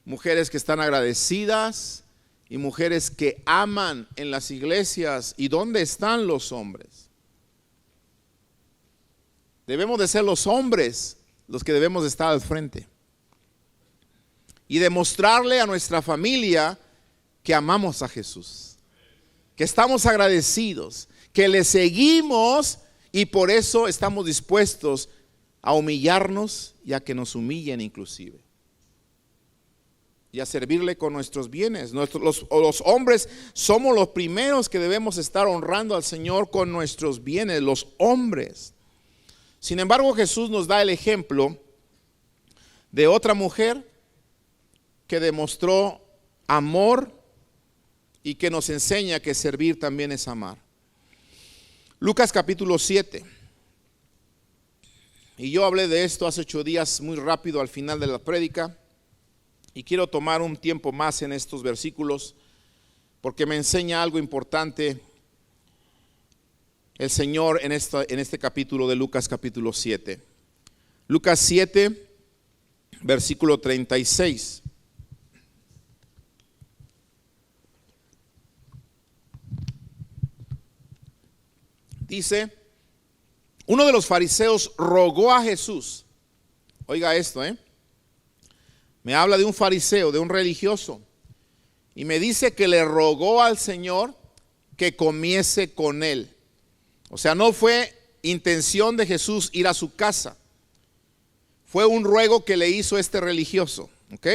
mujeres que están agradecidas y mujeres que aman en las iglesias. ¿Y dónde están los hombres? Debemos de ser los hombres los que debemos de estar al frente y demostrarle a nuestra familia que amamos a Jesús, que estamos agradecidos, que le seguimos y por eso estamos dispuestos a humillarnos y a que nos humillen inclusive y a servirle con nuestros bienes. Los hombres somos los primeros que debemos estar honrando al Señor con nuestros bienes, los hombres. Sin embargo, Jesús nos da el ejemplo de otra mujer que demostró amor y que nos enseña que servir también es amar. Lucas capítulo 7. Y yo hablé de esto hace 8 días muy rápido al final de la prédica. Y quiero tomar un tiempo más en estos versículos porque me enseña algo importante el Señor en este capítulo de Lucas capítulo 7. Lucas 7, versículo 36. Dice, uno de los fariseos rogó a Jesús. Oiga esto, me habla de un fariseo, de un religioso. Y me dice que le rogó al Señor que comiese con él. O sea, no fue intención de Jesús ir a su casa. Fue un ruego que le hizo este religioso. ¿Ok?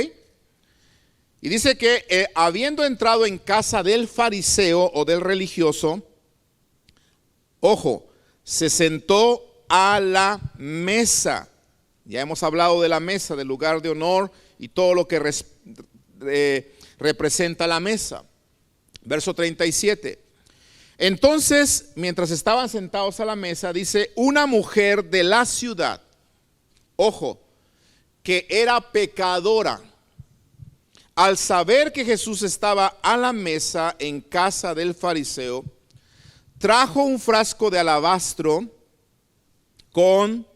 Y dice que habiendo entrado en casa del fariseo o del religioso, ojo, se sentó a la mesa. Ya hemos hablado de la mesa, del lugar de honor y todo lo que representa la mesa. Verso 37. Entonces, mientras estaban sentados a la mesa, dice, una mujer de la ciudad, ojo, que era pecadora, al saber que Jesús estaba a la mesa en casa del fariseo, trajo un frasco de alabastro con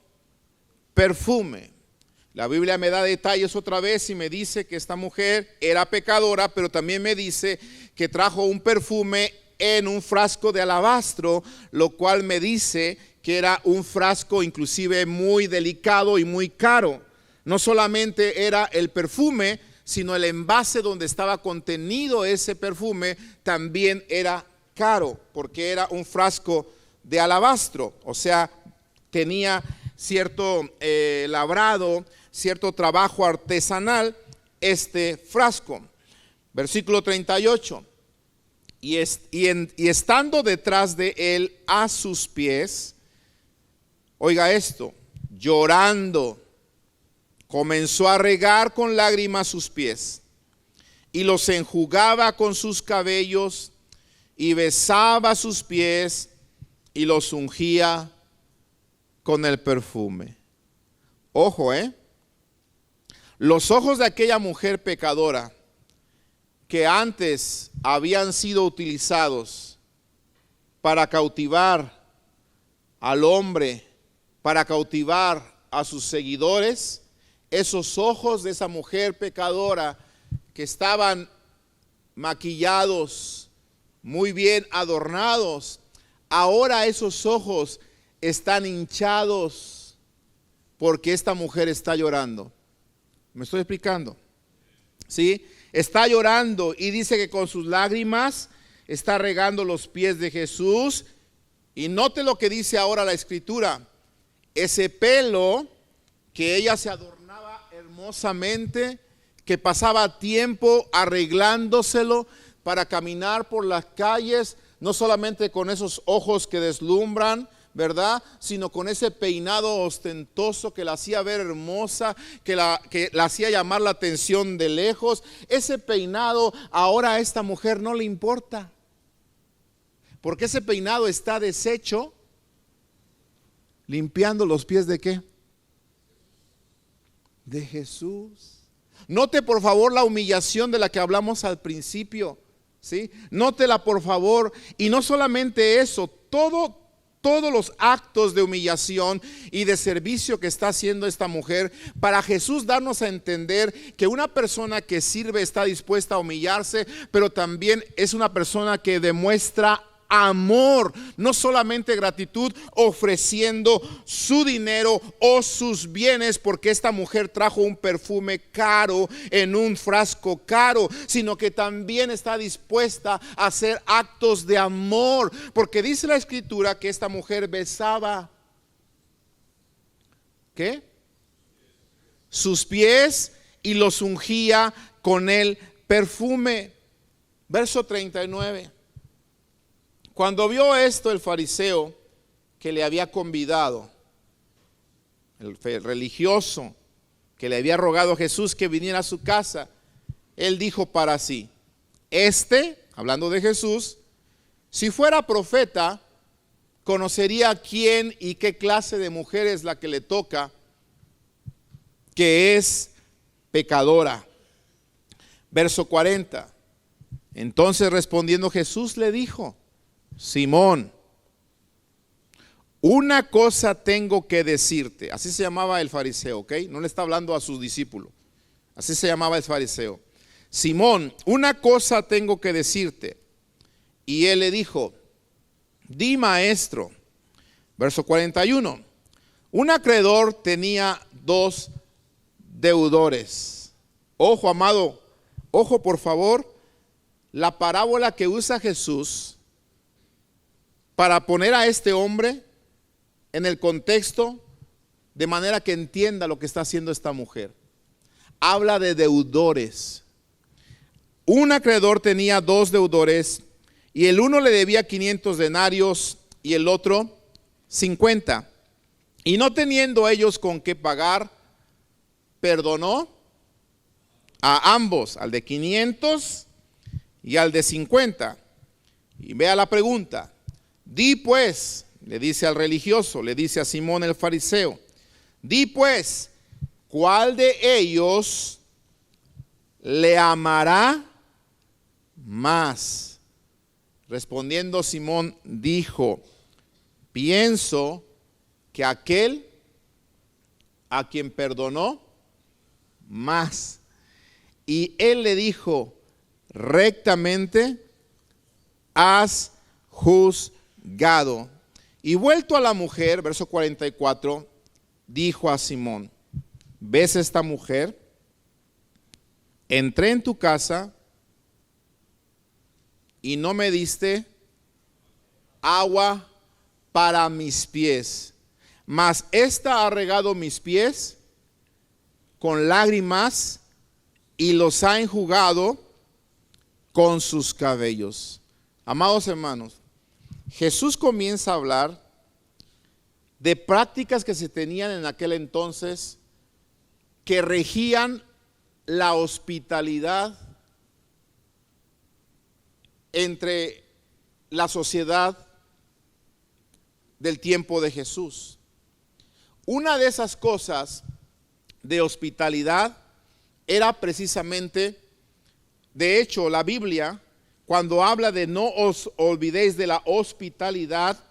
perfume. La Biblia me da detalles otra vez y me dice que esta mujer era pecadora, pero también me dice que trajo un perfume en un frasco de alabastro, lo cual me dice que era un frasco inclusive muy delicado y muy caro. No solamente era el perfume, sino el envase donde estaba contenido ese perfume también era caro, porque era un frasco de alabastro, o sea, tenía cierto labrado, cierto trabajo artesanal este frasco. Versículo 38. Y estando detrás de él a sus pies, oiga esto, llorando, comenzó a regar con lágrimas sus pies y los enjugaba con sus cabellos y besaba sus pies y los ungía con el perfume. Ojo, los ojos de aquella mujer pecadora que antes habían sido utilizados para cautivar al hombre, para cautivar a sus seguidores, esos ojos de esa mujer pecadora que estaban maquillados, muy bien adornados, ahora esos ojos están hinchados porque esta mujer está llorando. ¿Me estoy explicando? ¿Sí? Está llorando y dice que con sus lágrimas está regando los pies de Jesús. Y note lo que dice ahora la escritura. Ese pelo que ella se adornaba hermosamente, que pasaba tiempo arreglándoselo para caminar por las calles, no solamente con esos ojos que deslumbran, ¿verdad? Sino con ese peinado ostentoso que la hacía ver hermosa, que la hacía llamar la atención de lejos. Ese peinado ahora a esta mujer no le importa, porque ese peinado está deshecho limpiando los pies ¿de qué? De Jesús. Note por favor la humillación de la que hablamos al principio, ¿sí? Nótela por favor. Y no solamente eso, todos los actos de humillación y de servicio que está haciendo esta mujer, para Jesús darnos a entender que una persona que sirve está dispuesta a humillarse, pero también es una persona que demuestra amor, no solamente gratitud, ofreciendo su dinero o sus bienes, porque esta mujer trajo un perfume caro en un frasco caro, sino que también está dispuesta a hacer actos de amor, porque dice la escritura que esta mujer besaba ¿qué? Sus pies y los ungía con el perfume. Verso 39. Cuando vio esto el fariseo que le había convidado, el religioso que le había rogado a Jesús que viniera a su casa, él dijo para sí: hablando de Jesús, si fuera profeta, conocería quién y qué clase de mujer es la que le toca, que es pecadora. Verso 40. Entonces respondiendo Jesús le dijo: Simón, una cosa tengo que decirte. Así se llamaba el fariseo, ¿ok? No le está hablando a sus discípulos. Así se llamaba el fariseo. Simón, una cosa tengo que decirte. Y él le dijo: di, maestro. Verso 41. Un acreedor tenía 2 deudores. Ojo, amado, ojo por favor, la parábola que usa Jesús para poner a este hombre en el contexto de manera que entienda lo que está haciendo esta mujer. Habla de deudores. Un acreedor tenía 2 deudores y el uno le debía 500 denarios y el otro 50. Y no teniendo ellos con qué pagar, perdonó a ambos, al de 500 y al de 50. Y vea la pregunta. Di pues, le dice al religioso, le dice a Simón el fariseo, di pues, ¿cuál de ellos le amará más? Respondiendo Simón dijo: pienso que aquel a quien perdonó más. Y él le dijo: rectamente has juzgado. Y vuelto a la mujer, verso 44, dijo a Simón: ¿ves esta mujer? Entré en tu casa y no me diste agua para mis pies, mas esta ha regado mis pies con lágrimas y los ha enjugado con sus cabellos. Amados hermanos, Jesús comienza a hablar de prácticas que se tenían en aquel entonces que regían la hospitalidad entre la sociedad del tiempo de Jesús. Una de esas cosas de hospitalidad era precisamente, de hecho, la Biblia, cuando habla de no os olvidéis de la hospitalidad,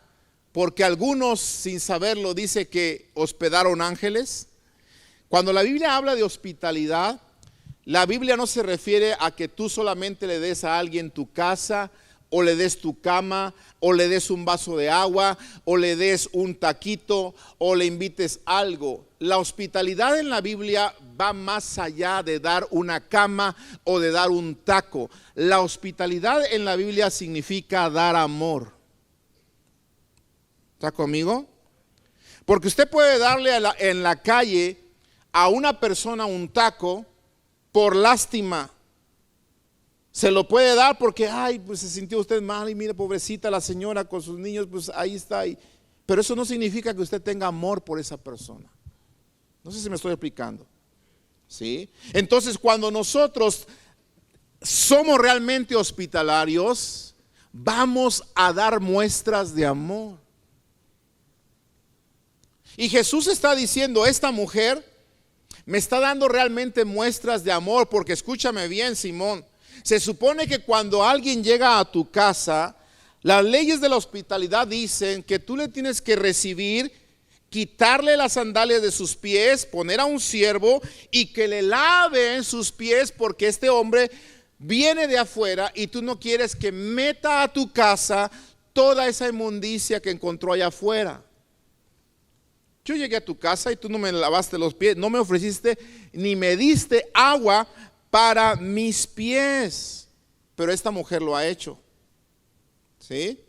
porque algunos sin saberlo dice que hospedaron ángeles. Cuando la Biblia habla de hospitalidad, la Biblia no se refiere a que tú solamente le des a alguien tu casa, o le des tu cama, o le des un vaso de agua, o le des un taquito, o le invites algo. La hospitalidad en la Biblia va más allá de dar una cama o de dar un taco. La hospitalidad en la Biblia significa dar amor. ¿Está conmigo? Porque usted puede darle en la calle a una persona un taco por lástima. Se lo puede dar porque, ay, pues se sintió usted mal y mire, pobrecita la señora con sus niños, pues ahí está. Pero eso no significa que usted tenga amor por esa persona. No sé si me estoy explicando. ¿Sí? Entonces, cuando nosotros somos realmente hospitalarios, vamos a dar muestras de amor. Y Jesús está diciendo, esta mujer me está dando realmente muestras de amor, porque escúchame bien, Simón. Se supone que cuando alguien llega a tu casa, las leyes de la hospitalidad dicen que tú le tienes que recibir, quitarle las sandalias de sus pies, poner a un siervo y que le laven sus pies, porque este hombre viene de afuera y tú no quieres que meta a tu casa toda esa inmundicia que encontró allá afuera. Yo llegué a tu casa y tú no me lavaste los pies, no me ofreciste ni me diste agua para mis pies, pero esta mujer lo ha hecho, ¿sí?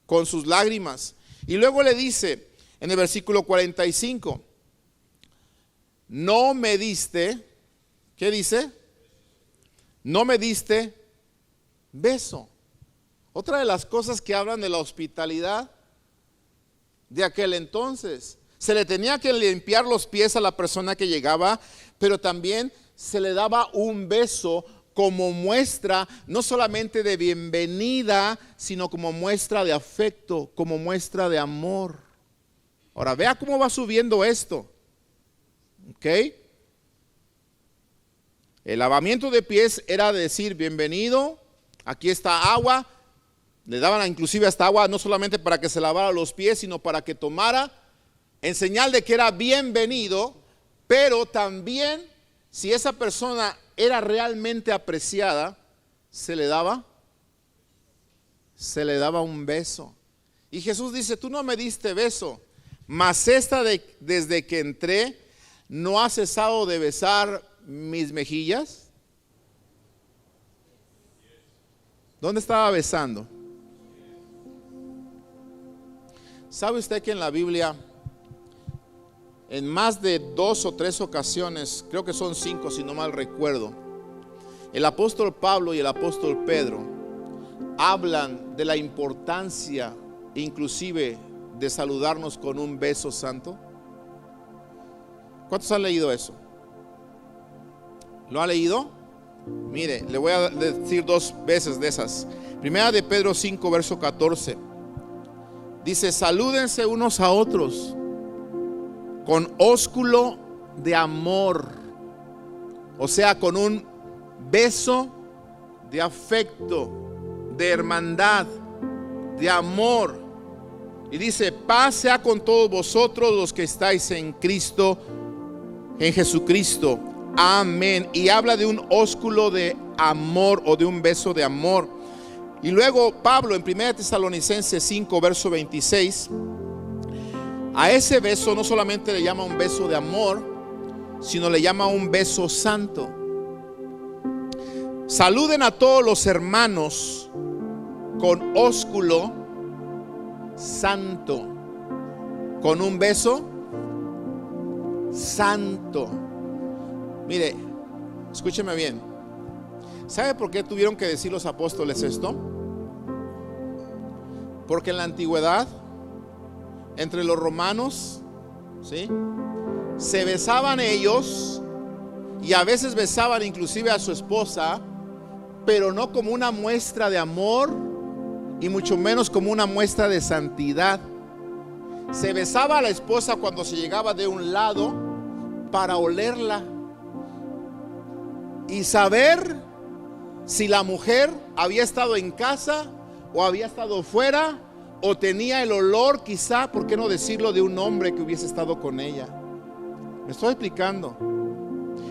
Con sus lágrimas. Y luego le dice en el versículo 45, no me diste, ¿qué dice? No me diste beso. Otra de las cosas que hablan de la hospitalidad de aquel entonces. Se le tenía que limpiar los pies a la persona que llegaba, pero también se le daba un beso como muestra no solamente de bienvenida, sino como muestra de afecto, como muestra de amor. Ahora vea cómo va subiendo esto. ¿Ok? El lavamiento de pies era decir bienvenido, aquí está agua. Le daban inclusive hasta agua no solamente para que se lavara los pies, sino para que tomara, en señal de que era bienvenido. Pero también, si esa persona era realmente apreciada, se le daba un beso. Y Jesús dice, tú no me diste beso, mas desde que entré no ha cesado de besar mis mejillas. ¿Dónde estaba besando? ¿Sabe usted que en la Biblia, en más de 2 o 3 ocasiones, creo que son 5 si no mal recuerdo, el apóstol Pablo y el apóstol Pedro hablan de la importancia inclusive de saludarnos con un beso santo? ¿Cuántos han leído eso? ¿Lo ha leído? Mire, le voy a decir 2 veces de esas. Primera de Pedro 5, verso 14. Dice, salúdense unos a otros con ósculo de amor, o sea, con un beso de afecto, de hermandad, de amor. Y dice, paz sea con todos vosotros los que estáis en Cristo, en Jesucristo. Amén. Y habla de un ósculo de amor o de un beso de amor. Y luego Pablo en 1 Tesalonicenses 5, verso 26, a ese beso no solamente le llama un beso de amor, sino le llama un beso santo. Saluden a todos los hermanos con ósculo santo, con un beso santo. Mire, escúcheme bien. ¿Sabe por qué tuvieron que decir los apóstoles esto? Porque en la antigüedad, entre los romanos, ¿sí?, se besaban ellos y a veces besaban inclusive a su esposa, pero no como una muestra de amor y mucho menos como una muestra de santidad. Se besaba a la esposa cuando se llegaba de un lado para olerla y saber si la mujer había estado en casa o había estado fuera, o tenía el olor, quizá, ¿por qué no decirlo?, de un hombre que hubiese estado con ella. ¿Me estoy explicando?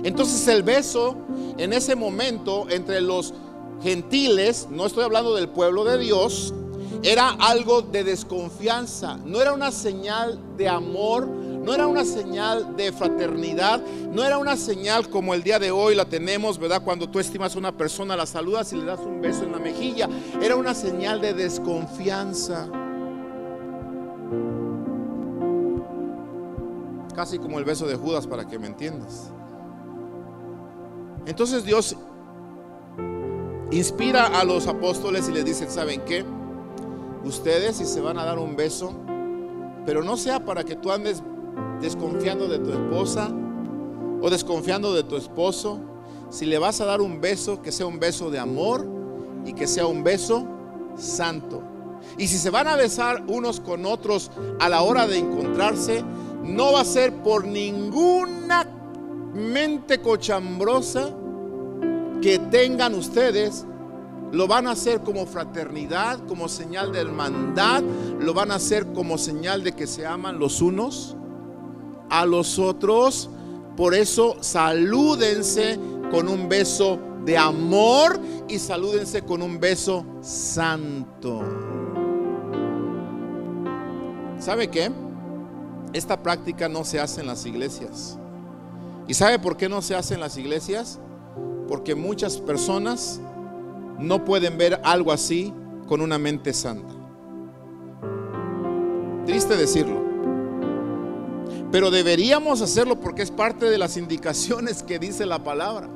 Entonces el beso en ese momento entre los gentiles, no estoy hablando del pueblo de Dios, era algo de desconfianza. No era una señal de amor, no era una señal de fraternidad, no era una señal como el día de hoy la tenemos, ¿verdad? Cuando tú estimas a una persona, la saludas y le das un beso en la mejilla. Era una señal de desconfianza. Casi como el beso de Judas, para que me entiendas. Entonces Dios inspira a los apóstoles y les dice, ¿saben qué? Ustedes, si se van a dar un beso, pero no sea para que tú andes desconfiando de tu esposa o desconfiando de tu esposo. Si le vas a dar un beso, que sea un beso de amor y que sea un beso santo. Y si se van a besar unos con otros a la hora de encontrarse, no va a ser por ninguna mente cochambrosa que tengan ustedes. Lo van a hacer como fraternidad, como señal de hermandad. Lo van a hacer como señal de que se aman los unos a los otros. Por eso salúdense con un beso de amor y salúdense con un beso santo. ¿Sabe qué? Esta práctica no se hace en las iglesias. ¿Y sabe por qué no se hace en las iglesias? Porque muchas personas no pueden ver algo así con una mente santa. Triste decirlo, pero deberíamos hacerlo porque es parte de las indicaciones que dice la palabra.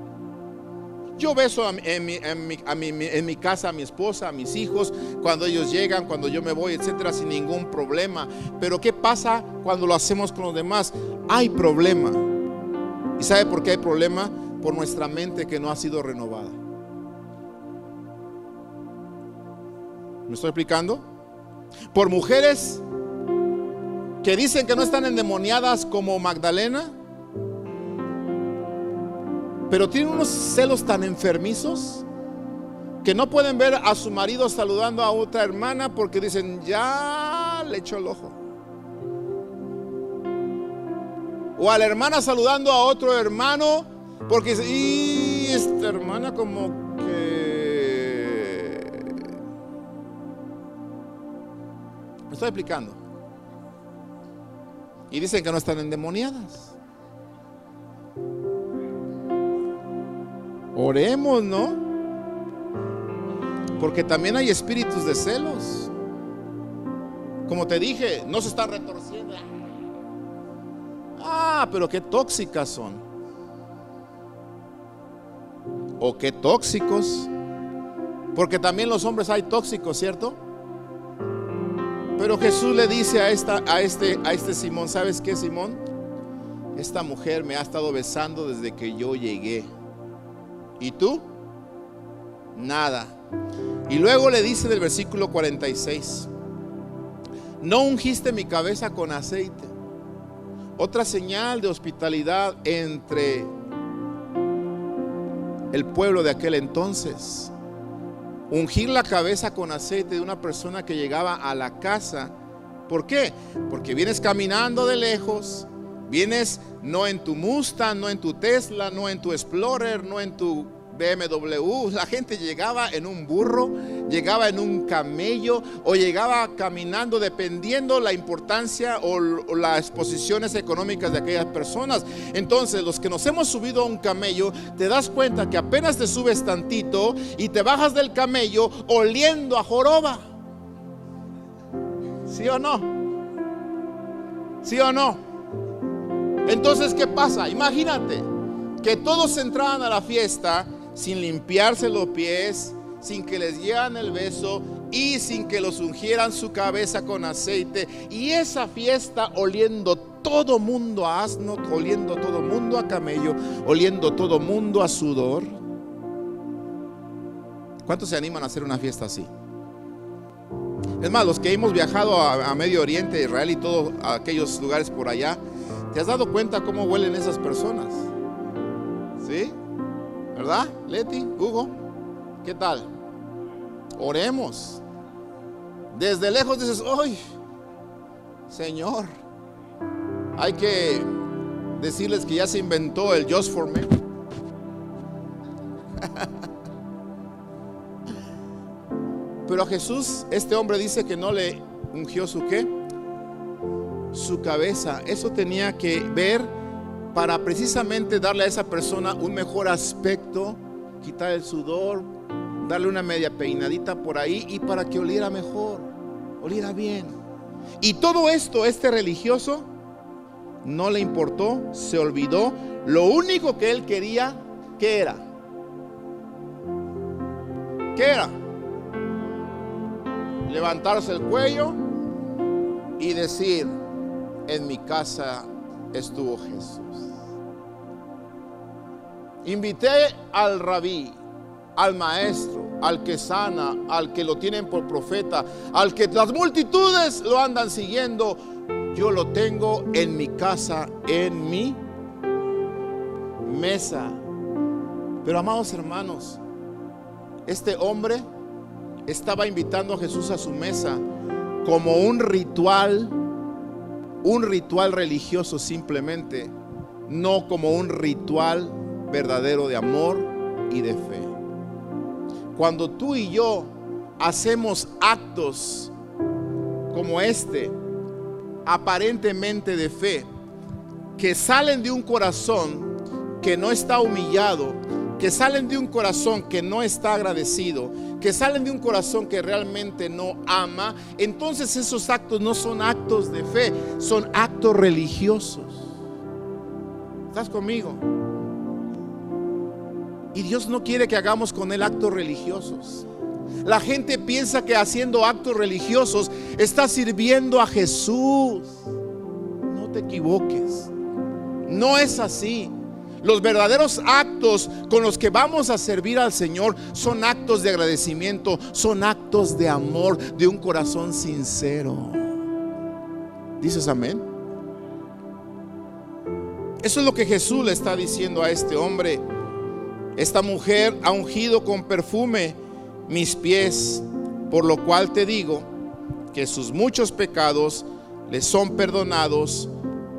Yo beso en mi casa a mi esposa, a mis hijos, cuando ellos llegan, cuando yo me voy, etcétera, sin ningún problema. Pero ¿qué pasa cuando lo hacemos con los demás? Hay problema. ¿Y sabe por qué hay problema? Por nuestra mente que no ha sido renovada. ¿Me estoy explicando? Por mujeres que dicen que no están endemoniadas como Magdalena, pero tienen unos celos tan enfermizos que no pueden ver a su marido saludando a otra hermana porque dicen, ya le echó el ojo. O a la hermana saludando a otro hermano porque dice, y esta hermana como que... ¿Me estoy explicando? Y dicen que no están endemoniadas. Oremos, ¿no? Porque también hay espíritus de celos. Como te dije, no se está retorciendo. Pero qué tóxicas son. O qué tóxicos. Porque también los hombres hay tóxicos, ¿cierto? Pero Jesús le dice a este Simón, ¿sabes qué, Simón? Esta mujer me ha estado besando desde que yo llegué. ¿Y tú? Nada. Y luego le dice del versículo 46, no ungiste mi cabeza con aceite. Otra señal de hospitalidad entre el pueblo de aquel entonces. Ungir la cabeza con aceite de una persona que llegaba a la casa. ¿Por qué? Porque vienes caminando de lejos. Vienes no en tu Mustang, no en tu Tesla, no en tu Explorer, no en tu BMW. La gente llegaba en un burro, llegaba en un camello o llegaba caminando, dependiendo la importancia o las posiciones económicas de aquellas personas. Entonces, los que nos hemos subido a un camello, te das cuenta que apenas te subes tantito y te bajas del camello oliendo a joroba. ¿Sí o no? ¿Sí o no? Entonces, ¿qué pasa? Imagínate que todos entraban a la fiesta sin limpiarse los pies, sin que les dieran el beso y sin que los ungieran su cabeza con aceite. Y esa fiesta oliendo todo mundo a asno, oliendo todo mundo a camello, oliendo todo mundo a sudor. ¿Cuántos se animan a hacer una fiesta así? Es más, los que hemos viajado a Medio Oriente, Israel y todos aquellos lugares por allá, ¿te has dado cuenta cómo huelen esas personas? ¿Sí? ¿Verdad? Leti, Hugo, ¿qué tal? Oremos. Desde lejos dices, ¡ay, Señor! Hay que decirles que ya se inventó el Just for Men. Pero a Jesús, este hombre dice que no le ungió su ¿qué? Su cabeza. Eso tenía que ver para precisamente darle a esa persona un mejor aspecto, quitar el sudor, darle una media peinadita por ahí y para que oliera mejor, oliera bien. Y todo esto, este religioso no le importó, se olvidó. Lo único que él quería, ¿qué era? ¿Qué era? Levantarse el cuello y decir, en mi casa estuvo Jesús. Invité al rabí, al maestro, al que sana, al que lo tienen por profeta, al que las multitudes lo andan siguiendo, yo lo tengo en mi casa, en mi mesa. Pero amados hermanos, este hombre estaba invitando a Jesús a su mesa como un ritual religioso simplemente, no como un ritual verdadero de amor y de fe. Cuando tú y yo hacemos actos como este, aparentemente de fe, que salen de un corazón que no está humillado, que salen de un corazón que no está agradecido, que salen de un corazón que realmente no ama, entonces esos actos no son actos de fe, son actos religiosos. ¿Estás conmigo? Y Dios no quiere que hagamos con Él actos religiosos. La gente piensa que haciendo actos religiosos está sirviendo a Jesús. No te equivoques. No es así. Los verdaderos actos con los que vamos a servir al Señor son actos de agradecimiento, son actos de amor, de un corazón sincero. ¿Dices amén? Eso es lo que Jesús le está diciendo a este hombre. Esta mujer ha ungido con perfume mis pies, por lo cual te digo que sus muchos pecados le son perdonados,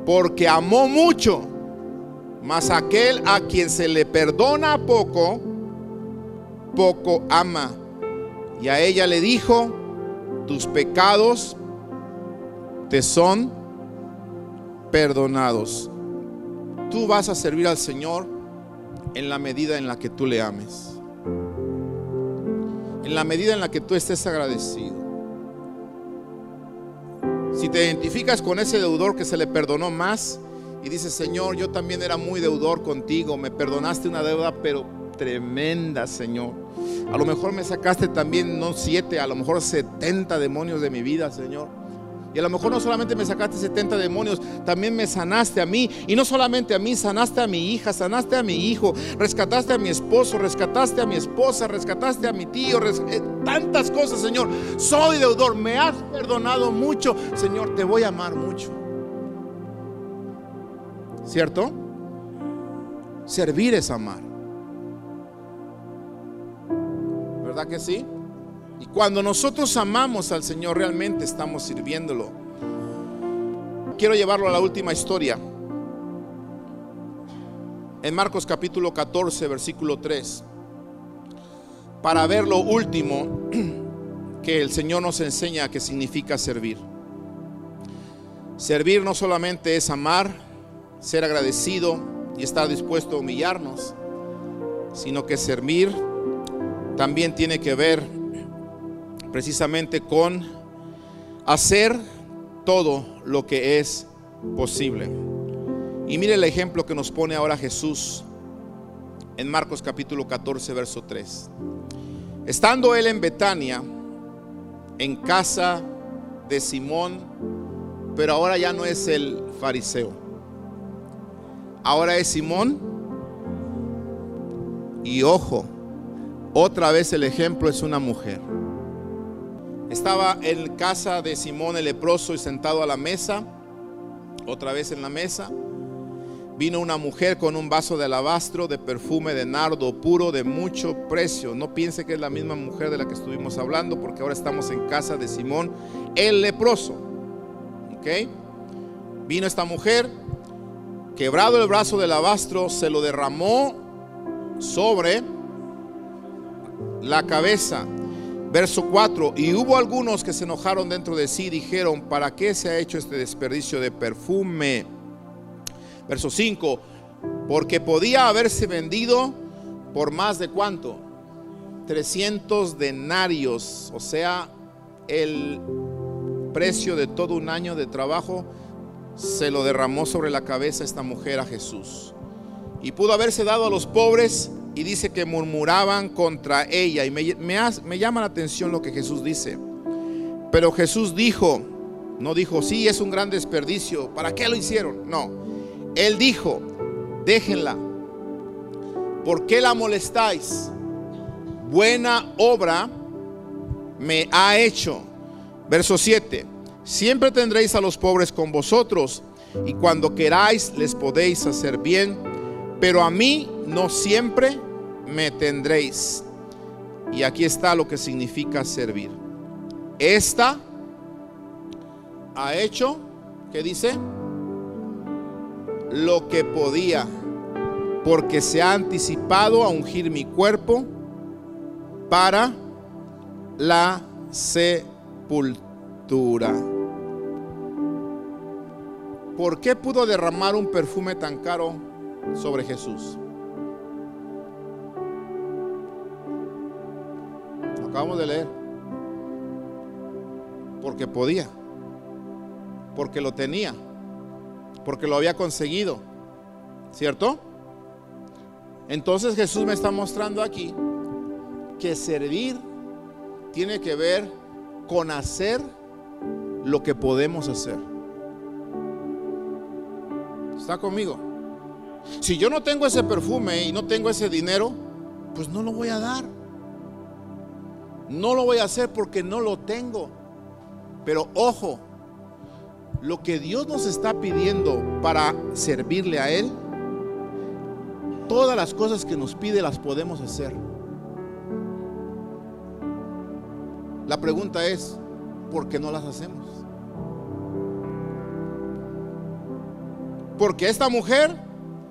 porque amó mucho. Mas aquel a quien se le perdona poco, poco ama. Y a ella le dijo: tus pecados te son perdonados. Tú vas a servir al Señor en la medida en la que tú le ames, en la medida en la que tú estés agradecido. Si te identificas con ese deudor que se le perdonó más y dices: Señor, yo también era muy deudor contigo, me perdonaste una deuda pero tremenda, Señor. A lo mejor me sacaste también no 7, a lo mejor 70 demonios de mi vida, Señor. Y a lo mejor no solamente me sacaste 70 demonios, también me sanaste a mí. Y no solamente a mí, sanaste a mi hija, sanaste a mi hijo, rescataste a mi esposo, rescataste a mi esposa, rescataste a mi tío, tantas cosas, Señor. Soy deudor, me has perdonado mucho, Señor, te voy a amar mucho. ¿Cierto? Servir es amar. ¿Verdad que sí? Y cuando nosotros amamos al Señor, realmente estamos sirviéndolo. Quiero llevarlo a la última historia. En Marcos capítulo 14, versículo 3. Para ver lo último que el Señor nos enseña que significa servir. Servir no solamente es amar, ser agradecido y estar dispuesto a humillarnos, sino que servir también tiene que ver precisamente con hacer todo lo que es posible. Y mire el ejemplo que nos pone ahora Jesús en Marcos capítulo 14, verso 3. Estando él en Betania, en casa de Simón, pero ahora ya no es el fariseo, ahora es Simón. Y ojo, otra vez el ejemplo es una mujer. Estaba en casa de Simón el leproso y sentado a la mesa, otra vez en la mesa, vino una mujer con un vaso de alabastro de perfume de nardo puro de mucho precio. No piense que es la misma mujer de la que estuvimos hablando, porque ahora estamos en casa de Simón el leproso. ¿Ok? Vino esta mujer, quebrado el vaso de alabastro, se lo derramó sobre la cabeza. Verso 4. Y hubo algunos que se enojaron dentro de sí, dijeron: ¿para qué se ha hecho este desperdicio de perfume? Verso 5. Porque podía haberse vendido por más de ¿cuánto? 300 denarios, o sea, el precio de todo un año de trabajo. Se lo derramó sobre la cabeza esta mujer a Jesús. Y pudo haberse dado a los pobres. Y dice que murmuraban contra ella. Y me llama la atención lo que Jesús dice. Pero Jesús dijo, no dijo: sí, es un gran desperdicio, ¿para qué lo hicieron? No, Él dijo: déjenla. ¿Por qué la molestáis? Buena obra me ha hecho. Verso 7. Siempre tendréis a los pobres con vosotros, y cuando queráis les podéis hacer bien, pero a mí no siempre me tendréis. Y aquí está lo que significa servir. Esta ha hecho, ¿qué dice? Lo que podía, porque se ha anticipado a ungir mi cuerpo para la sepultura. ¿Por qué pudo derramar un perfume tan caro sobre Jesús? Lo acabamos de leer. Porque podía, porque lo tenía, porque lo había conseguido, ¿cierto? Entonces Jesús me está mostrando aquí que servir tiene que ver con hacer lo que podemos hacer. ¿Está conmigo? Si yo no tengo ese perfume y no tengo ese dinero, pues no lo voy a dar. No lo voy a hacer porque no lo tengo. Pero ojo, lo que Dios nos está pidiendo para servirle a Él, todas las cosas que nos pide las podemos hacer. La pregunta es, ¿por qué no las hacemos? Porque esta mujer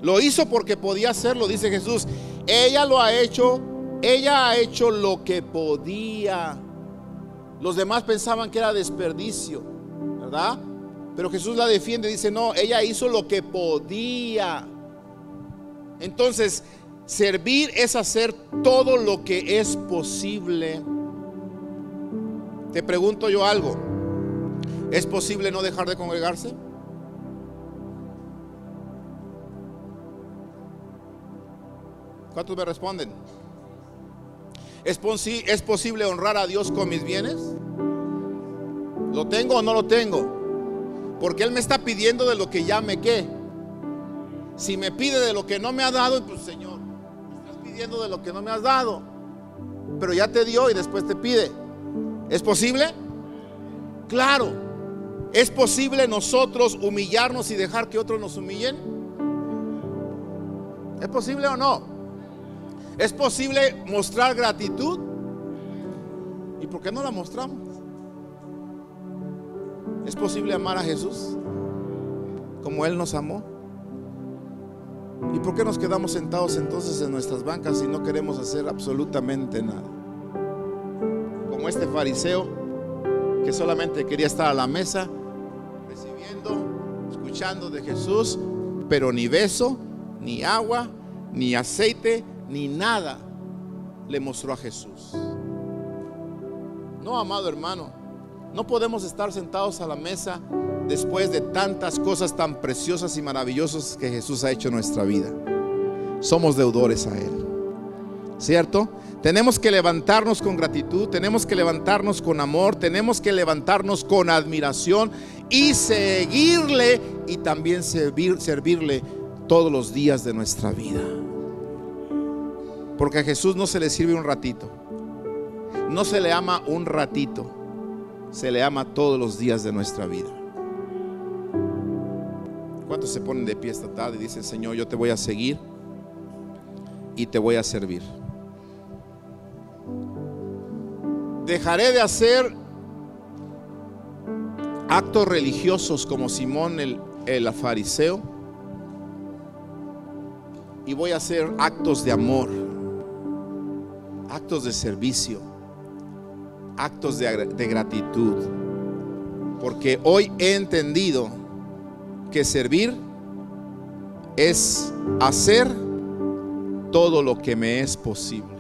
lo hizo porque podía hacerlo, dice Jesús. Ella lo ha hecho, ella ha hecho lo que podía. Los demás pensaban que era desperdicio, ¿verdad? Pero Jesús la defiende, dice, no, ella hizo lo que podía. Entonces, servir es hacer todo lo que es posible. Te pregunto yo algo, ¿es posible no dejar de congregarse? ¿Cuántos me responden? ¿Es posible honrar a Dios con mis bienes? ¿Lo tengo o no lo tengo? Porque Él me está pidiendo de lo que ya me qué. Si me pide de lo que no me ha dado, pues Señor, me estás pidiendo de lo que no me has dado, pero ya te dio y después te pide. ¿Es posible? Claro. ¿Es posible nosotros humillarnos y dejar que otros nos humillen? ¿Es posible o no? ¿Es posible mostrar gratitud? ¿Y por qué no la mostramos? ¿Es posible amar a Jesús como Él nos amó? ¿Y por qué nos quedamos sentados entonces en nuestras bancas y no queremos hacer absolutamente nada? Como este fariseo que solamente quería estar a la mesa, recibiendo, escuchando de Jesús, pero ni beso, ni agua, ni aceite, ni nada le mostró a Jesús. No, amado hermano, no podemos estar sentados a la mesa después de tantas cosas tan preciosas y maravillosas que Jesús ha hecho en nuestra vida. Somos deudores a Él, ¿cierto? Tenemos que levantarnos con gratitud, tenemos que levantarnos con amor, tenemos que levantarnos con admiración y seguirle, y también servirle todos los días de nuestra vida. Porque a Jesús no se le sirve un ratito, no se le ama un ratito, se le ama todos los días de nuestra vida. ¿Cuántos se ponen de pie esta tarde y dicen: Señor, yo te voy a seguir y te voy a servir? Dejaré de hacer actos religiosos como Simón el fariseo, y voy a hacer actos de amor, actos de servicio, actos de gratitud, porque hoy he entendido que servir es hacer todo lo que me es posible.